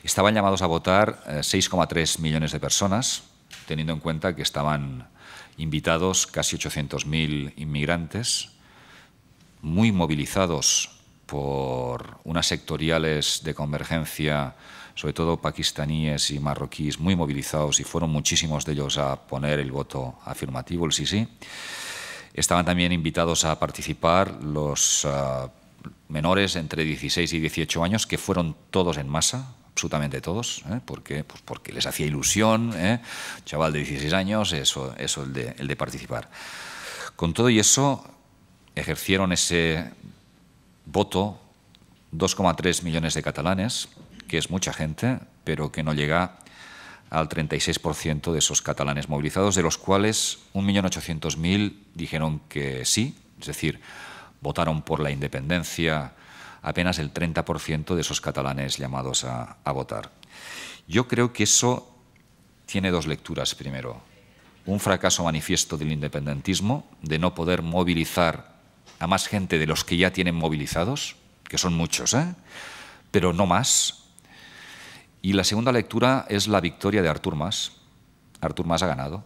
estaban llamados a votar 6,3 millones de personas, teniendo en cuenta que estaban invitados casi 800.000 inmigrantes, muy movilizados por unas sectoriales de convergencia, sobre todo pakistaníes y marroquíes, muy movilizados, y fueron muchísimos de ellos a poner el voto afirmativo, el sí. Estaban también invitados a participar los menores entre 16 y 18 años, que fueron todos en masa, absolutamente todos. ¿Por qué? Pues porque les hacía ilusión, chaval de 16 años, eso el de participar. Con todo y eso, ejercieron ese voto 2,3 millones de catalanes, que es mucha gente, pero que no llega al 36% de esos catalanes movilizados, de los cuales 1.800.000 dijeron que sí, es decir, votaron por la independencia apenas el 30% de esos catalanes llamados a votar. Yo creo que eso tiene dos lecturas. Primero, un fracaso manifiesto del independentismo, de no poder movilizar a más gente de los que ya tienen movilizados, que son muchos, pero no más. Y la segunda lectura es la victoria de Artur Mas. Artur Mas ha ganado.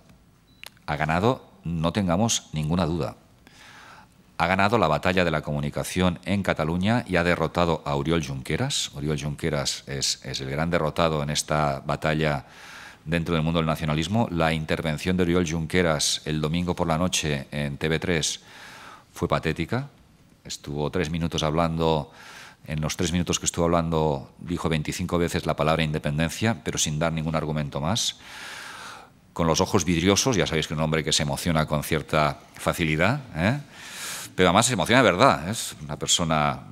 Ha ganado, no tengamos ninguna duda. Ha ganado la batalla de la comunicación en Cataluña y ha derrotado a Oriol Junqueras. Oriol Junqueras es el gran derrotado en esta batalla dentro del mundo del nacionalismo. La intervención de Oriol Junqueras el domingo por la noche en TV3 fue patética. Estuvo 3 minutos hablando. En los 3 minutos que estuvo hablando dijo 25 veces la palabra independencia, pero sin dar ningún argumento más. Con los ojos vidriosos, ya sabéis que es un hombre que se emociona con cierta facilidad, pero además se emociona de verdad. Es una persona,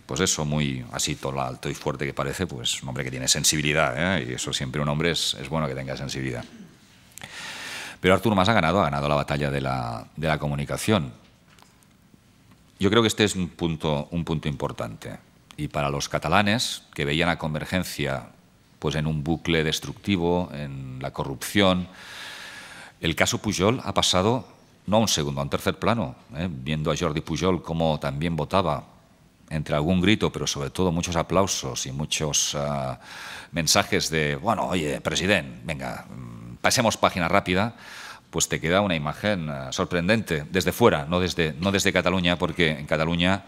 pues eso, muy así, todo alto y fuerte que parece, pues un hombre que tiene sensibilidad, y eso siempre un hombre es bueno que tenga sensibilidad. Pero Artur Mas ha ganado la batalla de la comunicación. Yo creo que este es un punto importante. Y para los catalanes, que veían a Convergencia pues en un bucle destructivo, en la corrupción, el caso Pujol ha pasado no a un segundo, a un tercer plano. Viendo a Jordi Pujol cómo también votaba, entre algún grito, pero sobre todo muchos aplausos y muchos mensajes de, bueno, oye, presidente, venga, pasemos página rápida, pues te queda una imagen sorprendente desde fuera, no desde Cataluña, porque en Cataluña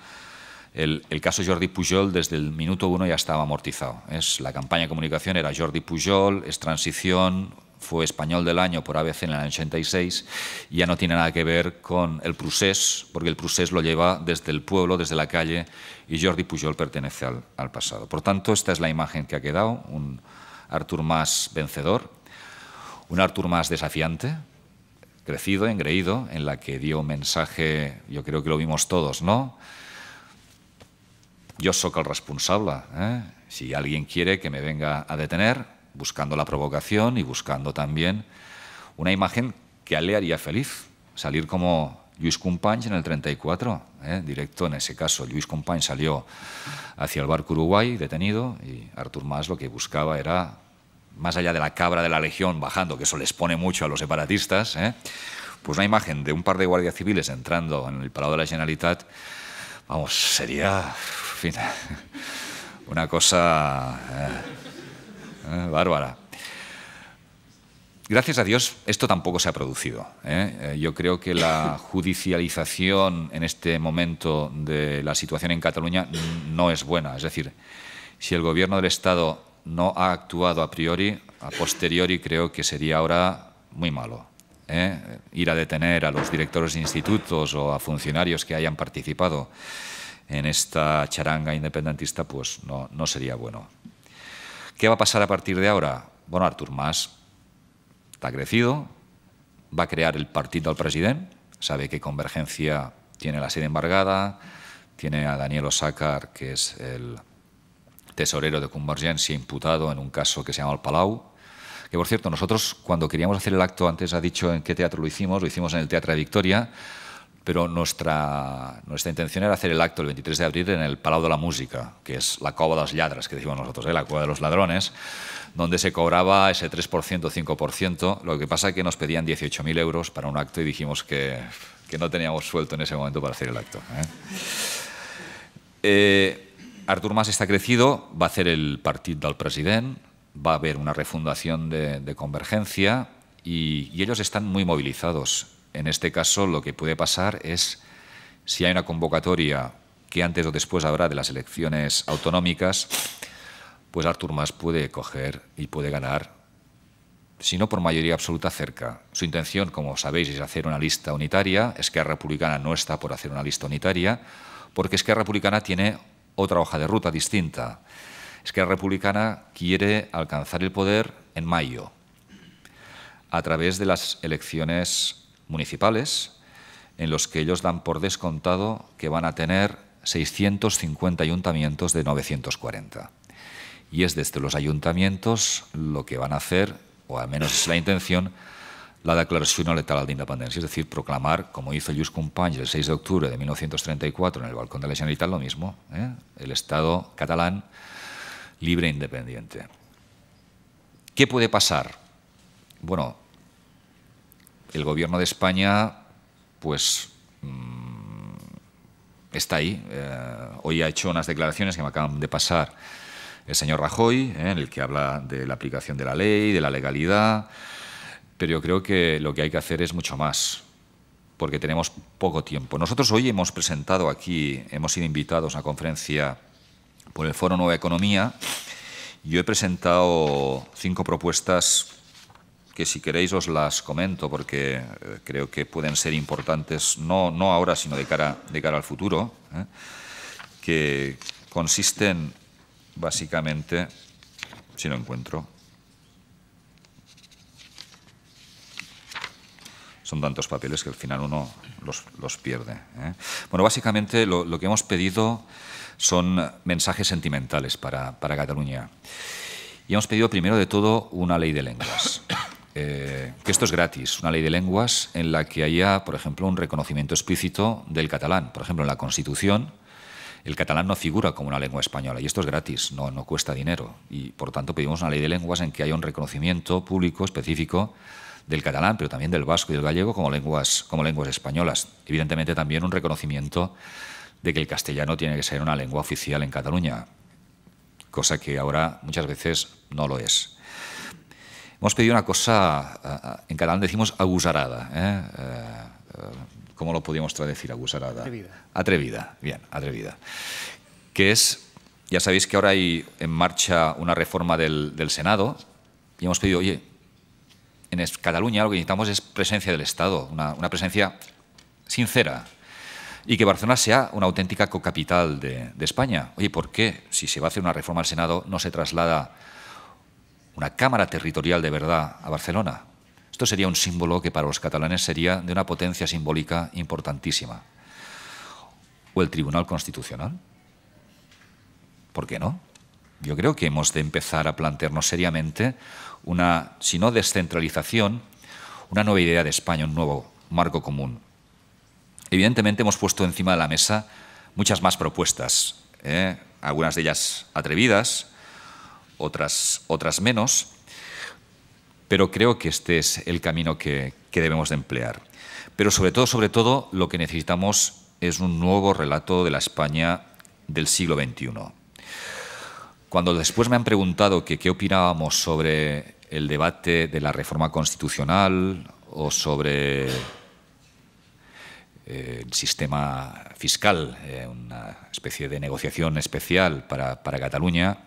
el caso Jordi Pujol desde el minuto 1 ya estaba amortizado. La campaña de comunicación era Jordi Pujol, es transición, fue Español del Año por ABC en el año 86 y ya no tiene nada que ver con el procés, porque el procés lo lleva desde el pueblo, desde la calle, y Jordi Pujol pertenece al pasado. Por tanto, esta es la imagen que ha quedado, un Artur Mas vencedor, un Artur Mas desafiante, crecido, engreído, en la que dio un mensaje, yo creo que lo vimos todos, ¿no? Yo soy el responsable. Si alguien quiere que me venga a detener, buscando la provocación y buscando también una imagen que a él le haría feliz. Salir como Lluís Companys en el 34, directo en ese caso. Lluís Companys salió hacia el barco Uruguay detenido y Artur Mas lo que buscaba era, más allá de la cabra de la Legión bajando, que eso les pone mucho a los separatistas, pues una imagen de un par de guardias civiles entrando en el Palau de la Generalitat, vamos, sería, en fin, una cosa bárbara. Gracias a Dios, esto tampoco se ha producido. Yo creo que la judicialización en este momento de la situación en Cataluña no es buena. Es decir, si el Gobierno del Estado no ha actuado a priori, a posteriori creo que sería ahora muy malo. Ir a detener a los directores de institutos o a funcionarios que hayan participado en esta charanga independentista, pues no sería bueno. ¿Qué va a pasar a partir de ahora? Bueno, Artur Mas está crecido, va a crear el partido del presidente, sabe que Convergencia tiene la sede embargada, tiene a Daniel Osàcar, que es el tesorero de Convergencia, imputado en un caso que se llama el Palau, que por cierto, nosotros cuando queríamos hacer el acto, antes ha dicho en qué teatro lo hicimos en el Teatre de Victoria, pero nuestra intención era hacer el acto el 23 de abril en el Palau de la Música, que es la cova de los lladres, que decimos nosotros, la cova de los ladrones, donde se cobraba ese 3%, 5%, lo que pasa es que nos pedían 18.000 euros para un acto y dijimos que no teníamos suelto en ese momento para hacer el acto. Artur Mas está crecido, va a hacer el partido del president, va a haber una refundación de Convergencia y ellos están muy movilizados. En este caso, lo que puede pasar es, si hay una convocatoria que antes o después habrá de las elecciones autonómicas, pues Artur Mas puede coger y puede ganar, si no por mayoría absoluta, cerca. Su intención, como sabéis, es hacer una lista unitaria. Esquerra Republicana no está por hacer una lista unitaria, porque Esquerra Republicana tiene otra hoja de ruta distinta. Esquerra Republicana quiere alcanzar el poder en mayo, a través de las elecciones municipales, en los que ellos dan por descontado que van a tener 650 ayuntamientos de 940. Y es desde los ayuntamientos lo que van a hacer, o al menos es la intención, la declaración electoral de independencia, es decir, proclamar, como hizo Lluís Companys el 6 de octubre de 1934 en el balcón de la Generalitat, lo mismo, el Estado catalán libre e independiente. ¿Qué puede pasar? Bueno, el Gobierno de España, pues, está ahí. Hoy ha hecho unas declaraciones que me acaban de pasar el señor Rajoy, en el que habla de la aplicación de la ley, de la legalidad, pero yo creo que lo que hay que hacer es mucho más, porque tenemos poco tiempo. Nosotros hoy hemos presentado aquí, hemos sido invitados a una conferencia por el Foro Nueva Economía. Yo he presentado 5 propuestas que, si queréis, os las comento, porque creo que pueden ser importantes, no ahora, sino de cara al futuro, que consisten básicamente, si lo encuentro, son tantos papeles que al final uno los pierde. Bueno, básicamente lo que hemos pedido son mensajes sentimentales para Cataluña. Y hemos pedido, primero de todo, una ley de lenguas. Que esto es gratis, una ley de lenguas en la que haya, por ejemplo, un reconocimiento explícito del catalán. Por ejemplo, en la Constitución, el catalán no figura como una lengua española, y esto es gratis, no cuesta dinero. Y, por tanto, pedimos una ley de lenguas en que haya un reconocimiento público específico del catalán, pero también del vasco y del gallego como lenguas españolas. Evidentemente, también un reconocimiento de que el castellano tiene que ser una lengua oficial en Cataluña, cosa que ahora muchas veces no lo es. Hemos pedido una cosa, en catalán decimos agusarada. ¿Cómo lo podríamos traducir, agusarada? Atrevida. Atrevida, bien, atrevida. Que es, ya sabéis que ahora hay en marcha una reforma del Senado, y hemos pedido, oye, en Cataluña lo que necesitamos es presencia del Estado, una presencia sincera, y que Barcelona sea una auténtica cocapital de España. Oye, ¿por qué, si se va a hacer una reforma al Senado, no se traslada una Cámara Territorial de verdad a Barcelona? Esto sería un símbolo que para los catalanes sería de una potencia simbólica importantísima. ¿O el Tribunal Constitucional? ¿Por qué no? Yo creo que hemos de empezar a plantearnos seriamente una, si no descentralización, una nueva idea de España, un nuevo marco común. Evidentemente hemos puesto encima de la mesa muchas más propuestas, algunas de ellas atrevidas, otras menos, pero creo que este es el camino que debemos de emplear. Pero sobre todo, lo que necesitamos es un nuevo relato de la España del siglo XXI. Cuando después me han preguntado que qué opinábamos sobre el debate de la reforma constitucional o sobre el sistema fiscal, una especie de negociación especial para Cataluña,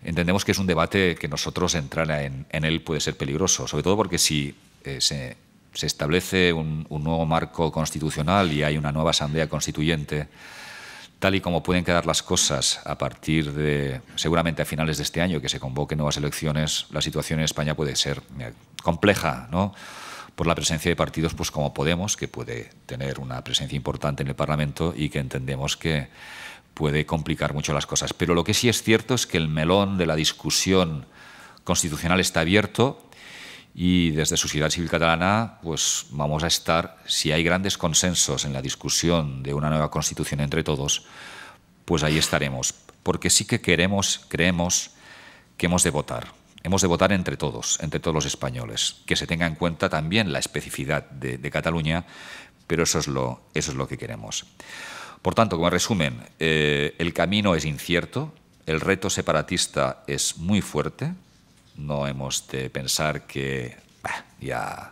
entendemos que es un debate que nosotros entrar en él puede ser peligroso, sobre todo porque si se establece un nuevo marco constitucional y hay una nueva asamblea constituyente, tal y como pueden quedar las cosas a partir de, seguramente a finales de este año, que se convoquen nuevas elecciones, la situación en España puede ser compleja, ¿no? Por la presencia de partidos pues como Podemos, que puede tener una presencia importante en el Parlamento y que entendemos que puede complicar mucho las cosas. Pero lo que sí es cierto es que el melón de la discusión constitucional está abierto y desde Sociedad Civil Catalana pues vamos a estar, si hay grandes consensos en la discusión de una nueva Constitución entre todos, pues ahí estaremos. Porque sí que creemos que hemos de votar. Hemos de votar entre todos los españoles, que se tenga en cuenta también la especificidad de Cataluña, pero eso es lo que queremos. Por tanto, como resumen, el camino es incierto, el reto separatista es muy fuerte, no hemos de pensar que ya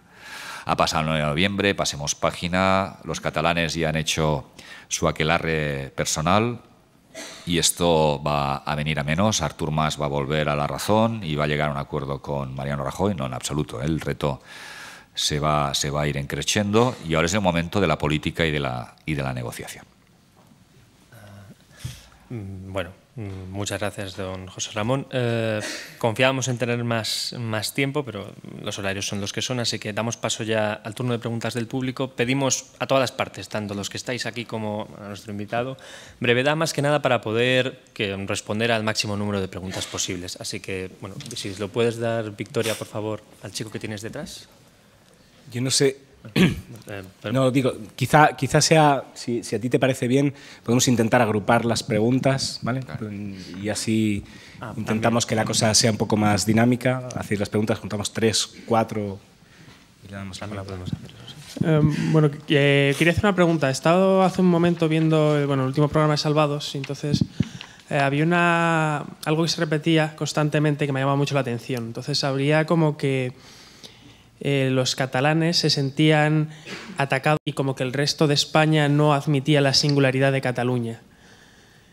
ha pasado el 9 de noviembre, pasemos página, los catalanes ya han hecho su aquelarre personal, y esto va a venir a menos. Artur Mas va a volver a la razón y va a llegar a un acuerdo con Mariano Rajoy. No, en absoluto. El reto se va a ir encreciendo y ahora es el momento de la política y de la negociación. Bueno, muchas gracias, don José Ramón. Confiábamos en tener más tiempo, pero los horarios son los que son, así que damos paso ya al turno de preguntas del público. Pedimos a todas las partes, tanto los que estáis aquí como a nuestro invitado, brevedad más que nada para poder responder al máximo número de preguntas posibles. Así que, bueno, si lo puedes dar, Victoria, por favor, al chico que tienes detrás. Yo no sé... No, digo, quizá sea, si a ti te parece bien, podemos intentar agrupar las preguntas, ¿vale? Claro. Y así intentamos que la cosa sea un poco más dinámica. Hacer las preguntas, juntamos 3, 4 y le damos la palabra. Bueno, quería hacer una pregunta. He estado hace un momento viendo el último programa de Salvados y entonces había algo que se repetía constantemente que me llamaba mucho la atención. Entonces habría como que los catalanes se sentían atacados y como que el resto de España no admitía la singularidad de Cataluña.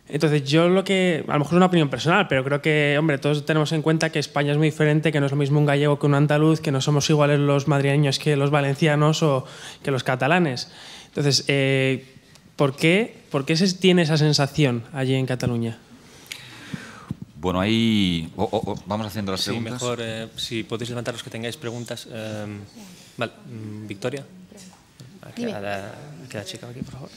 Entonces yo a lo mejor es una opinión personal, pero creo que, hombre, todos tenemos en cuenta que España es muy diferente, que no es lo mismo un gallego que un andaluz, que no somos iguales los madrileños que los valencianos o que los catalanes. Entonces, ¿por qué se tiene esa sensación allí en Cataluña? Bueno, ahí vamos haciendo las preguntas. Sí, mejor si podéis levantar los que tengáis preguntas. Vale, Victoria. Queda chica aquí, por favor.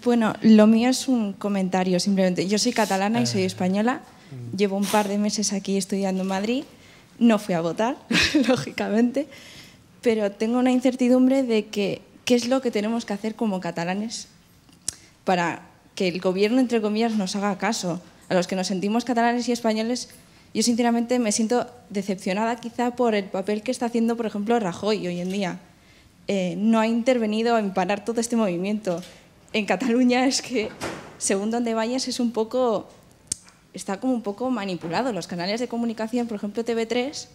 Bueno, lo mío es un comentario simplemente. Yo soy catalana y soy española. Llevo un par de meses aquí estudiando en Madrid. No fui a votar, lógicamente, pero tengo una incertidumbre de qué es lo que tenemos que hacer como catalanes para que el gobierno, entre comillas, nos haga caso. A los que nos sentimos catalanes y españoles, yo sinceramente me siento decepcionada quizá por el papel que está haciendo, por ejemplo, Rajoy hoy en día. No ha intervenido en parar todo este movimiento. En Cataluña es que, según donde vayas, está como un poco manipulado. Los canales de comunicación, por ejemplo, TV3,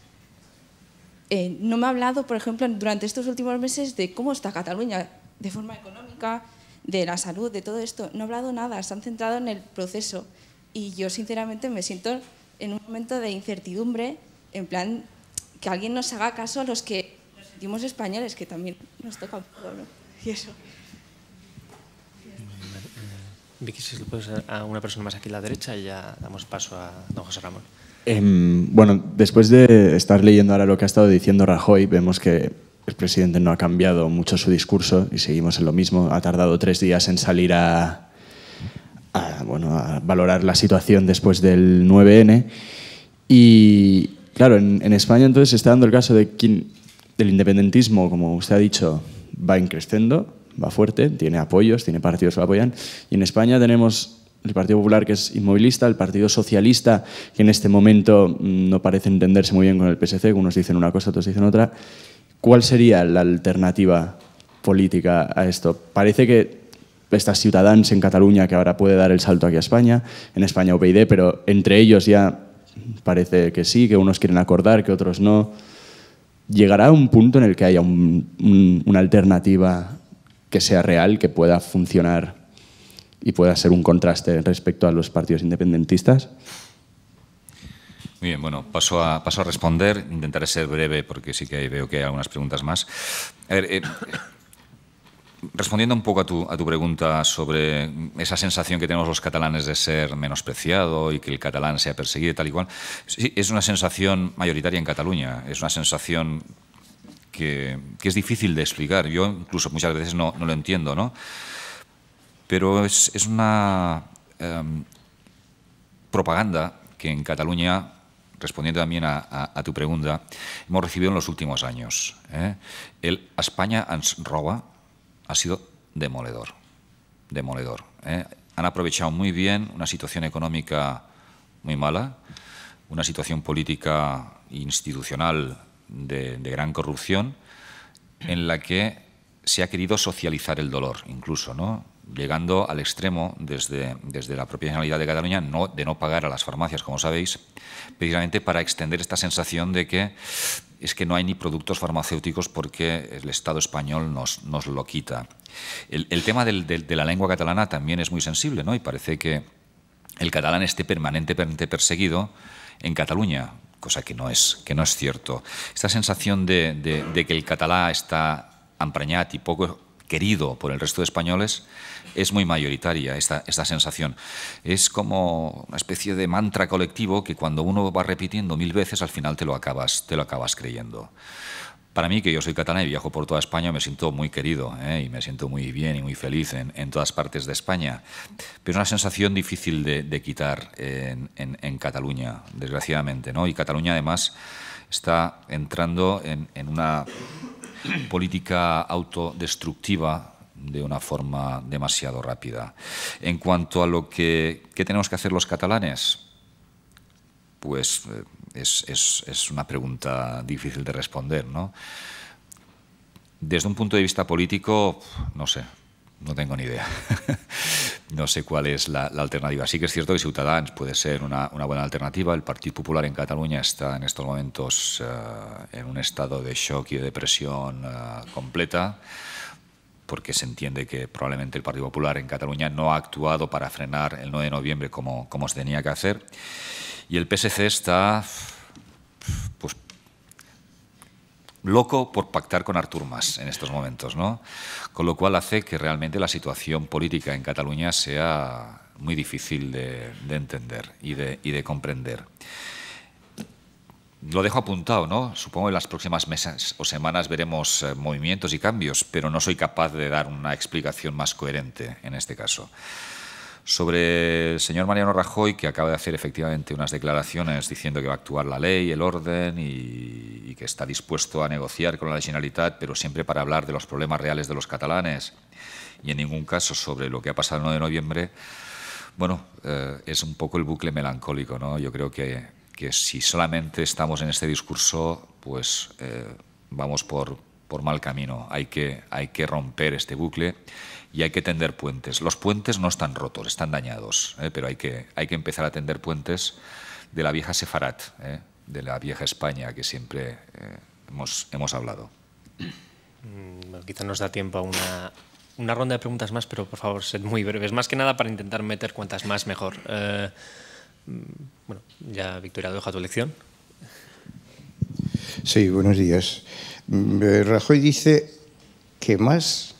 no me ha hablado, por ejemplo, durante estos últimos meses de cómo está Cataluña de forma económica, de la salud, de todo esto. No ha hablado nada, se han centrado en el proceso. Y yo, sinceramente, me siento en un momento de incertidumbre, en plan, que alguien nos haga caso a los que nos sentimos españoles, que también nos toca un poco, ¿no? Y eso. Vicky, si lo puedes a una persona más aquí a la derecha y ya damos paso a don José Ramón. Bueno, después de estar leyendo ahora lo que ha estado diciendo Rajoy, vemos que el presidente no ha cambiado mucho su discurso y seguimos en lo mismo. Ha tardado 3 días en salir a valorar la situación después del 9N. Y claro, en España entonces se está dando el caso del independentismo, como usted ha dicho, va increciendo, va fuerte, tiene apoyos, tiene partidos que lo apoyan. Y en España tenemos el Partido Popular, que es inmovilista, el Partido Socialista, que en este momento no parece entenderse muy bien con el PSC, unos dicen una cosa, otros dicen otra. ¿Cuál sería la alternativa política a esto? Parece que está Ciutadans en Cataluña, que ahora puede dar el salto aquí a España, en España UPyD, pero entre ellos ya parece que sí, que unos quieren acordar, que otros no. ¿Llegará un punto en el que haya una alternativa que sea real, que pueda funcionar y pueda ser un contraste respecto a los partidos independentistas? Muy bien, bueno, paso a responder. Intentaré ser breve porque sí que veo que hay algunas preguntas más. A ver, respondiendo un poco a tu pregunta sobre esa sensación que tenemos los catalanes de ser menospreciado y que el catalán sea perseguido y tal y cual, sí, es una sensación mayoritaria en Cataluña, es una sensación que es difícil de explicar. Yo incluso muchas veces no lo entiendo, ¿no? Pero es una propaganda que en Cataluña, respondiendo también a tu pregunta, hemos recibido en los últimos años. El España ens roba ha sido demoledor. Demoledor. Han aprovechado muy bien una situación económica muy mala, una situación política e institucional de gran corrupción, en la que se ha querido socializar el dolor, incluso, ¿no? Llegando al extremo desde la propia Generalitat de Cataluña de no pagar a las farmacias, como sabéis, precisamente para extender esta sensación de que es que no hay ni productos farmacéuticos porque el Estado español nos lo quita. El tema de la lengua catalana también es muy sensible, ¿no? Y parece que el catalán esté permanentemente perseguido en Cataluña, cosa que no es cierto. Esta sensación de que el catalán está emprenyat y poco querido por el resto de españoles es muy mayoritaria, esta sensación. Es como una especie de mantra colectivo que cuando uno va repitiendo 1000 veces al final te lo acabas creyendo. Para mí, que yo soy catalán y viajo por toda España, me siento muy querido y me siento muy bien y muy feliz en todas partes de España. Pero es una sensación difícil de quitar en Cataluña, desgraciadamente, ¿no? Y Cataluña además está entrando en una política autodestructiva de una forma demasiado rápida. En cuanto a lo que tenemos que hacer los catalanes, pues es una pregunta difícil de responder, ¿no? Desde un punto de vista político, no sé, no tengo ni idea. No sé cuál es la alternativa. Sí que es cierto que Ciutadans puede ser una buena alternativa. El Partido Popular en Cataluña está en estos momentos en un estado de shock y de depresión completa, porque se entiende que probablemente el Partido Popular en Cataluña no ha actuado para frenar el 9 de noviembre como se tenía que hacer. Y el PSC está pues loco por pactar con Artur Mas en estos momentos, ¿no? Con lo cual hace que realmente la situación política en Cataluña sea muy difícil de entender y de comprender. Lo dejo apuntado, ¿no? Supongo que en las próximas meses o semanas veremos movimientos y cambios, pero no soy capaz de dar una explicación más coherente en este caso. Sobre el señor Mariano Rajoy, que acaba de hacer efectivamente unas declaraciones diciendo que va a actuar la ley, el orden y que está dispuesto a negociar con la Generalitat, pero siempre para hablar de los problemas reales de los catalanes y en ningún caso sobre lo que ha pasado el 9 de noviembre, bueno, es un poco el bucle melancólico, ¿no? Yo creo que si solamente estamos en este discurso, pues vamos por mal camino. Hay que romper este bucle y hay que tender puentes. Los puentes no están rotos, están dañados, pero hay que empezar a tender puentes de la vieja Sefarat, de la vieja España que siempre hemos hablado. Bueno, quizá nos da tiempo a una ronda de preguntas más, pero por favor, sed muy breves. Más que nada para intentar meter cuantas más mejor. Bueno, ya Victoria, dejo a tu elección. Sí, buenos días. Rajoy dice que Mas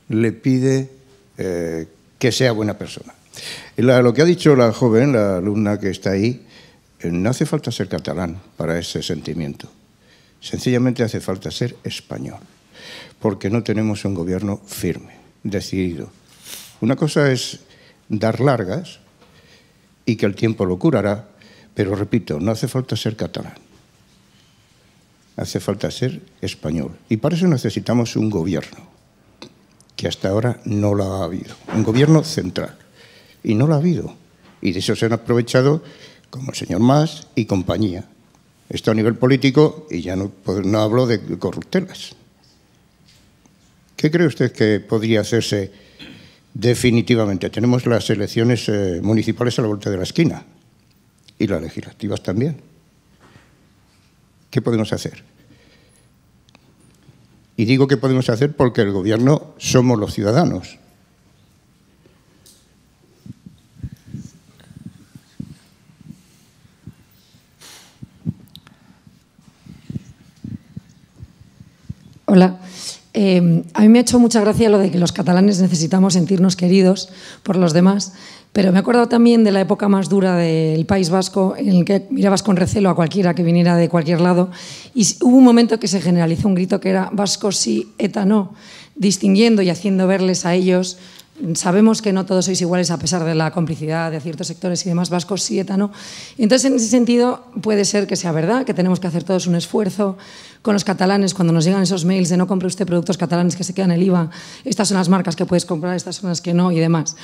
le pide que sea buena persona. Lo que ha dicho la joven, la alumna que está ahí, no hace falta ser catalán para ese sentimiento. Sencillamente hace falta ser español, porque no tenemos un gobierno firme, decidido. Una cosa es dar largas y que el tiempo lo curará, pero repito, no hace falta ser catalán. Hace falta ser español. Y para eso necesitamos un gobierno, que hasta ahora no lo ha habido. Un gobierno central. Y no lo ha habido. Y de eso se han aprovechado como el señor Mas y compañía. Esto a nivel político, y ya no hablo de corruptelas. ¿Qué cree usted que podría hacerse definitivamente? Tenemos las elecciones municipales a la vuelta de la esquina. y las legislativas también. ¿Qué podemos hacer? Y digo que podemos hacer porque el gobierno somos los ciudadanos. Hola. A mí me ha hecho mucha gracia lo de que los catalanes necesitamos sentirnos queridos por los demás, pero me he acordado también de la época más dura del País Vasco, en el que mirabas con recelo a cualquiera que viniera de cualquier lado, y hubo un momento que se generalizó un grito que era vascos sí, ETA no, distinguiendo y haciendo verles a ellos. Sabemos que no todos sois iguales a pesar de la complicidad de ciertos sectores y demás, vascos sí, ETA no. Entonces, en ese sentido, puede ser que sea verdad, que tenemos que hacer todos un esfuerzo con los catalanes cuando nos llegan esos mails de no compre usted productos catalanes que se quedan el IVA, estas son las marcas que puedes comprar, estas son las que no y demás.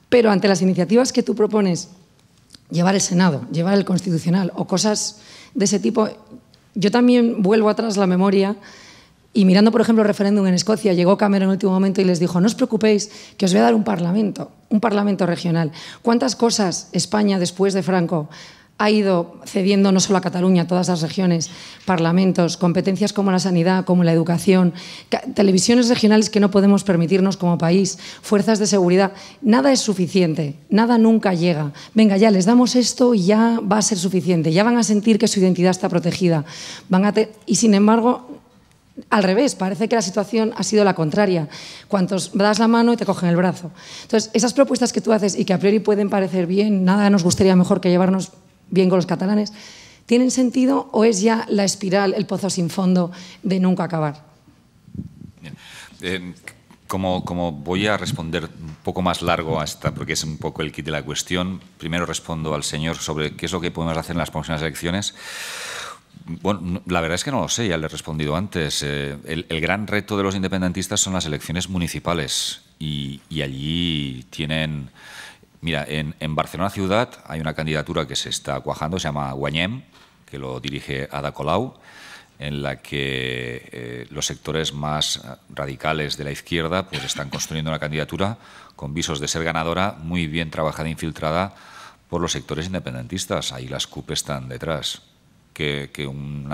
Pero ante las iniciativas que tú propones, llevar el Senado, llevar el Constitucional o cosas de ese tipo, yo también vuelvo atrás la memoria. Y mirando, por ejemplo, el referéndum en Escocia, llegó Cameron en el último momento y les dijo, no os preocupéis, que os voy a dar un parlamento regional. ¿Cuántas cosas España, después de Franco, ha ido cediendo no solo a Cataluña, a todas las regiones, parlamentos, competencias como la sanidad, como la educación, televisiones regionales que no podemos permitirnos como país, fuerzas de seguridad? Nada es suficiente, nada nunca llega. Venga, ya les damos esto y ya va a ser suficiente, ya van a sentir que su identidad está protegida. Y sin embargo, al revés, parece que la situación ha sido la contraria. Cuantos das la mano y te cogen el brazo. Entonces, esas propuestas que tú haces y que a priori pueden parecer bien, nada nos gustaría mejor que llevarnos bien con los catalanes, ¿tienen sentido o es ya la espiral, el pozo sin fondo de nunca acabar? Bien. Como voy a responder un poco más largo a esta, porque es un poco el kit de la cuestión, primero respondo al señor sobre qué es lo que podemos hacer en las próximas elecciones. Bueno, la verdad es que no lo sé, ya le he respondido antes. El gran reto de los independentistas son las elecciones municipales y allí tienen... Mira, en Barcelona ciudad hay una candidatura que se está cuajando, se llama Guanyem, que lo dirige Ada Colau, en la que los sectores más radicales de la izquierda pues están construyendo una candidatura con visos de ser ganadora, muy bien trabajada e infiltrada por los sectores independentistas. Ahí las CUP están detrás. Que un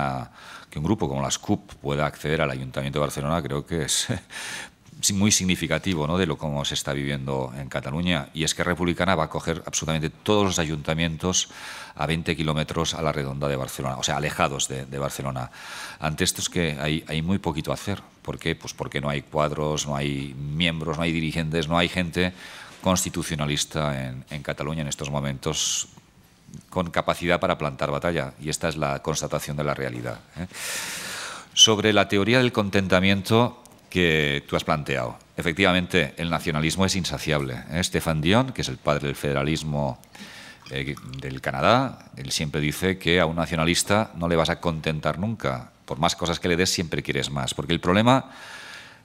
grupo como las CUP pueda acceder al Ayuntamiento de Barcelona creo que es muy significativo, ¿no?, de lo cómo se está viviendo en Cataluña. Y Esquerra Republicana va a coger absolutamente todos los ayuntamientos a 20 kilómetros a la redonda de Barcelona, o sea, alejados de Barcelona. Ante esto es que hay muy poquito a hacer. ¿Por qué? Pues porque no hay cuadros, no hay miembros, no hay dirigentes, no hay gente constitucionalista en Cataluña en estos momentos con capacidad para plantar batalla, y esta es la constatación de la realidad. Sobre la teoría del contentamiento que tú has planteado, efectivamente el nacionalismo es insaciable. Stéphane Dion, que es el padre del federalismo del Canadá, él siempre dice que a un nacionalista no le vas a contentar nunca, por más cosas que le des siempre quieres más, porque el problema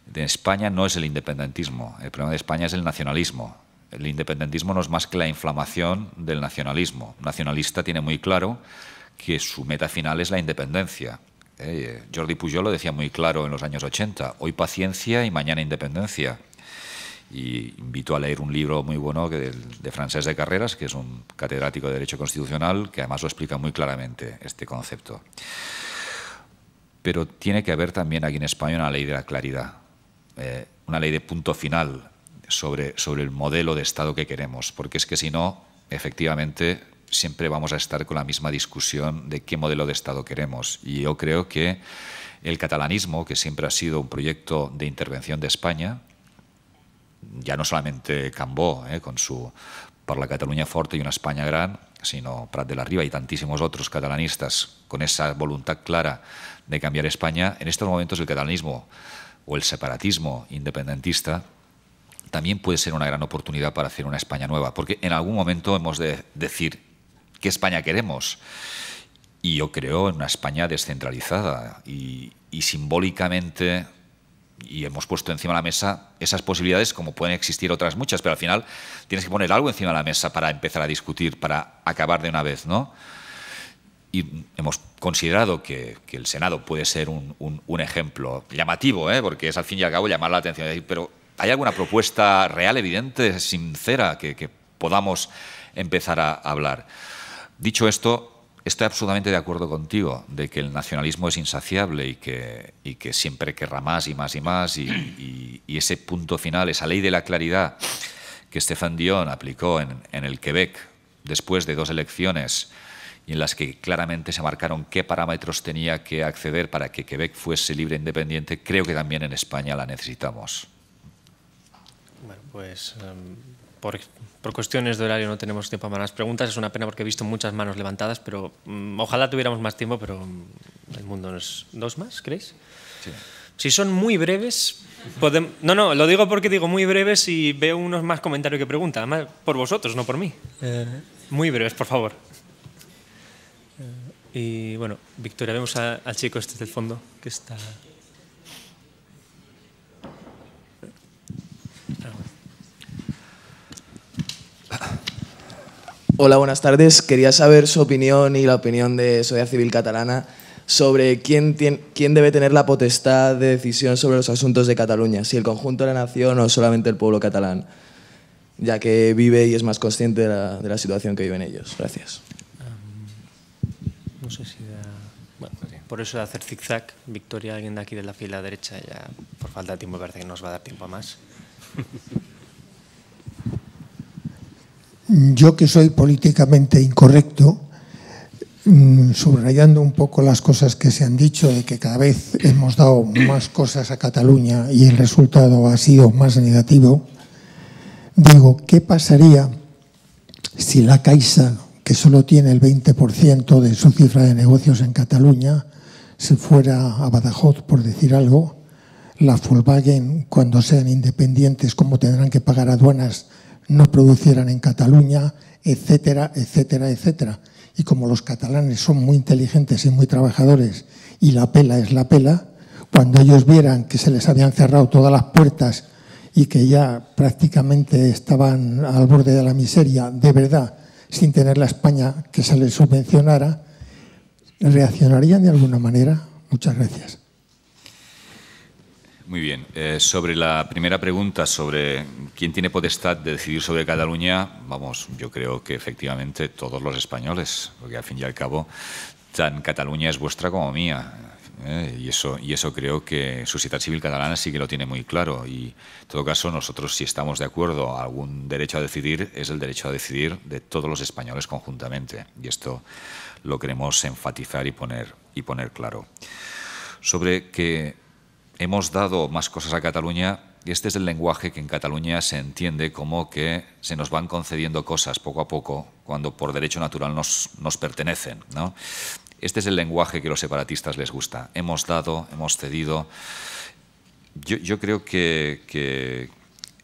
de España no es el independentismo, el problema de España es el nacionalismo. El independentismo no es más que la inflamación del nacionalismo. Un nacionalista tiene muy claro que su meta final es la independencia. Jordi Pujol lo decía muy claro en los años 80, hoy paciencia y mañana independencia. Y invito a leer un libro muy bueno de Francesc de Carreras, que es un catedrático de Derecho Constitucional, que además lo explica muy claramente este concepto. Pero tiene que haber también aquí en España una ley de la claridad, una ley de punto final sobre el modelo de Estado que queremos, porque es que si no, efectivamente, siempre vamos a estar con la misma discusión de qué modelo de Estado queremos. Y yo creo que el catalanismo, que siempre ha sido un proyecto de intervención de España, ya no solamente Cambó, con su Per la Catalunya Forta y una España gran, sino Prat de la Riba y tantísimos otros catalanistas con esa voluntad clara de cambiar España, en estos momentos el catalanismo o el separatismo independentista también puede ser una gran oportunidad para hacer una España nueva, porque en algún momento hemos de decir qué España queremos. Y yo creo en una España descentralizada y simbólicamente, y hemos puesto encima de la mesa esas posibilidades, como pueden existir otras muchas, pero al final tienes que poner algo encima de la mesa para empezar a discutir, para acabar de una vez, ¿no? Y hemos considerado que el Senado puede ser un ejemplo llamativo, porque es al fin y al cabo llamar la atención, pero ¿hay alguna propuesta real, evidente, sincera, que podamos empezar a hablar? Dicho esto, estoy absolutamente de acuerdo contigo de que el nacionalismo es insaciable y que siempre querrá más y más y más, y ese punto final, esa ley de la claridad que Stéphane Dion aplicó en el Quebec después de 2 elecciones y en las que claramente se marcaron qué parámetros tenía que acceder para que Quebec fuese libre e independiente, creo que también en España la necesitamos. Bueno, pues por cuestiones de horario no tenemos tiempo para más preguntas. Es una pena porque he visto muchas manos levantadas, pero ojalá tuviéramos más tiempo, pero el mundo no es... ¿2 más, creéis? Sí. Si son muy breves, podemos... No, lo digo porque digo muy breves y veo unos más comentarios que preguntas. Además, por vosotros, no por mí. Muy breves, por favor. Y bueno, Victoria, vemos al chico este del fondo que está... Hola, buenas tardes. Quería saber su opinión y la opinión de Sociedad Civil Catalana sobre quién debe tener la potestad de decisión sobre los asuntos de Cataluña, si el conjunto de la nación o solamente el pueblo catalán, ya que vive y es más consciente de la situación que viven ellos. Gracias. No sé si bueno, por eso de hacer zigzag, Victoria, alguien de aquí de la fila derecha, ya por falta de tiempo parece que nos va a dar tiempo a más. Yo, que soy políticamente incorrecto, subrayando un poco las cosas que se han dicho, de que cada vez hemos dado más cosas a Cataluña y el resultado ha sido más negativo, digo, ¿qué pasaría si la Caixa, que solo tiene el 20% de su cifra de negocios en Cataluña, se fuera a Badajoz, por decir algo? La Volkswagen, cuando sean independientes, ¿cómo tendrán que pagar aduanas?, no producieran en Cataluña, etcétera, etcétera, etcétera. Y como los catalanes son muy inteligentes y muy trabajadores y la pela es la pela, cuando ellos vieran que se les habían cerrado todas las puertas y que ya prácticamente estaban al borde de la miseria, de verdad, sin tener la España que se les subvencionara, ¿reaccionarían de alguna manera? Muchas gracias. Muy bien. Sobre la primera pregunta, sobre quién tiene potestad de decidir sobre Cataluña, vamos, yo creo que efectivamente todos los españoles, porque al fin y al cabo, tan Cataluña es vuestra como mía. Y eso creo que Sociedad Civil Catalana sí que lo tiene muy claro. Y en todo caso, nosotros, si estamos de acuerdo a algún derecho a decidir, es el derecho a decidir de todos los españoles conjuntamente. Y esto lo queremos enfatizar y poner claro. Sobre que hemos dado más cosas a Cataluña, y este es el lenguaje que en Cataluña se entiende como que se nos van concediendo cosas poco a poco cuando por derecho natural nos pertenecen, ¿no? Este es el lenguaje que a los separatistas les gusta. Hemos dado, hemos cedido. Yo creo que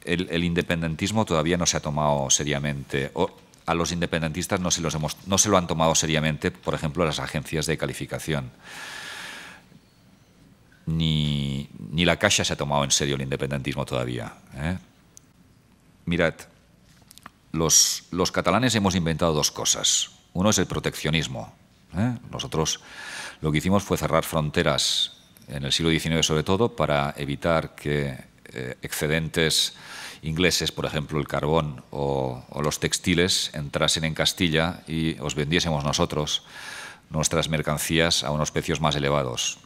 el independentismo todavía no se ha tomado seriamente. A los independentistas no se lo han tomado seriamente, por ejemplo, las agencias de calificación. Ni la Caixa se ha tomado en serio el independentismo todavía. Mirad, los catalanes hemos inventado 2 cosas. Uno es el proteccionismo. Nosotros lo que hicimos fue cerrar fronteras en el siglo XIX sobre todo para evitar que excedentes ingleses, por ejemplo el carbón o los textiles, entrasen en Castilla y os vendiésemos nosotros nuestras mercancías a unos precios más elevados.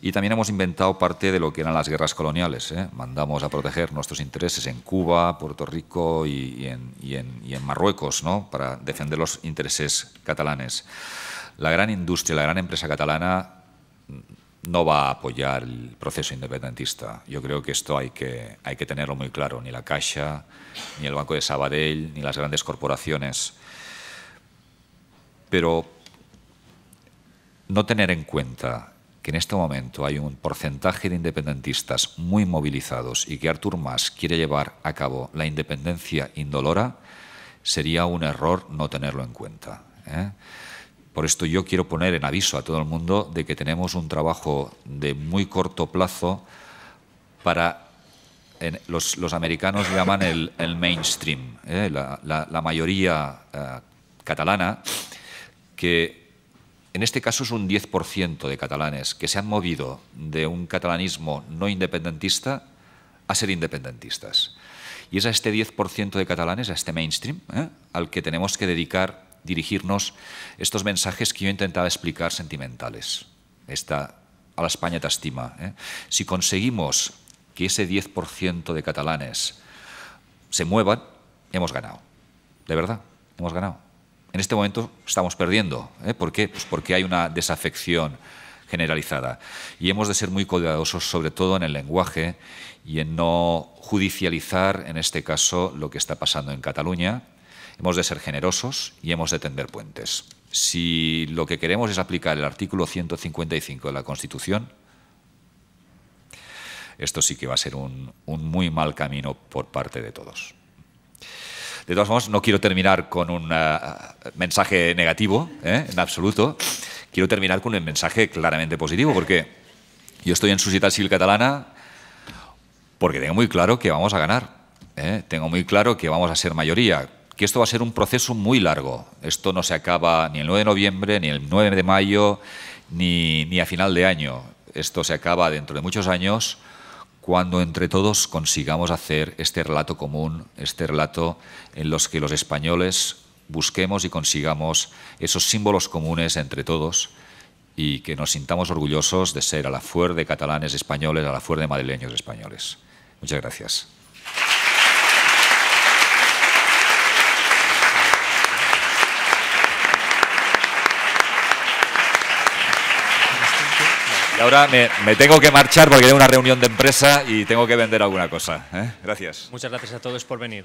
Y también hemos inventado parte de lo que eran las guerras coloniales. Mandamos a proteger nuestros intereses en Cuba, Puerto Rico y en Marruecos, ¿no?, para defender los intereses catalanes. La gran industria, la gran empresa catalana no va a apoyar el proceso independentista. Yo creo que esto hay que tenerlo muy claro. Ni la Caixa, ni el Banco de Sabadell, ni las grandes corporaciones. Pero no tener en cuenta que en este momento hay un porcentaje de independentistas muy movilizados y que Artur Mas quiere llevar a cabo la independencia indolora, sería un error no tenerlo en cuenta. Por esto yo quiero poner en aviso a todo el mundo de que tenemos un trabajo de muy corto plazo para, los americanos llaman el mainstream, la mayoría catalana, que en este caso es un 10% de catalanes que se han movido de un catalanismo no independentista a ser independentistas. Y es a este 10% de catalanes, a este mainstream, al que tenemos que dedicar dirigirnos estos mensajes que yo intentaba explicar sentimentales. A la España te estima. Si conseguimos que ese 10% de catalanes se muevan, hemos ganado. De verdad, hemos ganado. En este momento estamos perdiendo. ¿Por qué? Pues porque hay una desafección generalizada. Y hemos de ser muy cuidadosos, sobre todo en el lenguaje, y en no judicializar, en este caso, lo que está pasando en Cataluña. Hemos de ser generosos y hemos de tender puentes. Si lo que queremos es aplicar el artículo 155 de la Constitución, esto sí que va a ser un muy mal camino por parte de todos. De todas formas, no quiero terminar con un mensaje negativo, en absoluto. Quiero terminar con un mensaje claramente positivo, porque yo estoy en Societat Civil Catalana porque tengo muy claro que vamos a ganar. Tengo muy claro que vamos a ser mayoría, que esto va a ser un proceso muy largo. Esto no se acaba ni el 9 de noviembre, ni el 9 de mayo, ni a final de año. Esto se acaba dentro de muchos años, cuando entre todos consigamos hacer este relato común, este relato en los que los españoles busquemos y consigamos esos símbolos comunes entre todos y que nos sintamos orgullosos de ser a la fuer de catalanes españoles, a la fuer de madrileños españoles. Muchas gracias. Y ahora me tengo que marchar porque tengo una reunión de empresa y tengo que vender alguna cosa. Gracias. Muchas gracias a todos por venir.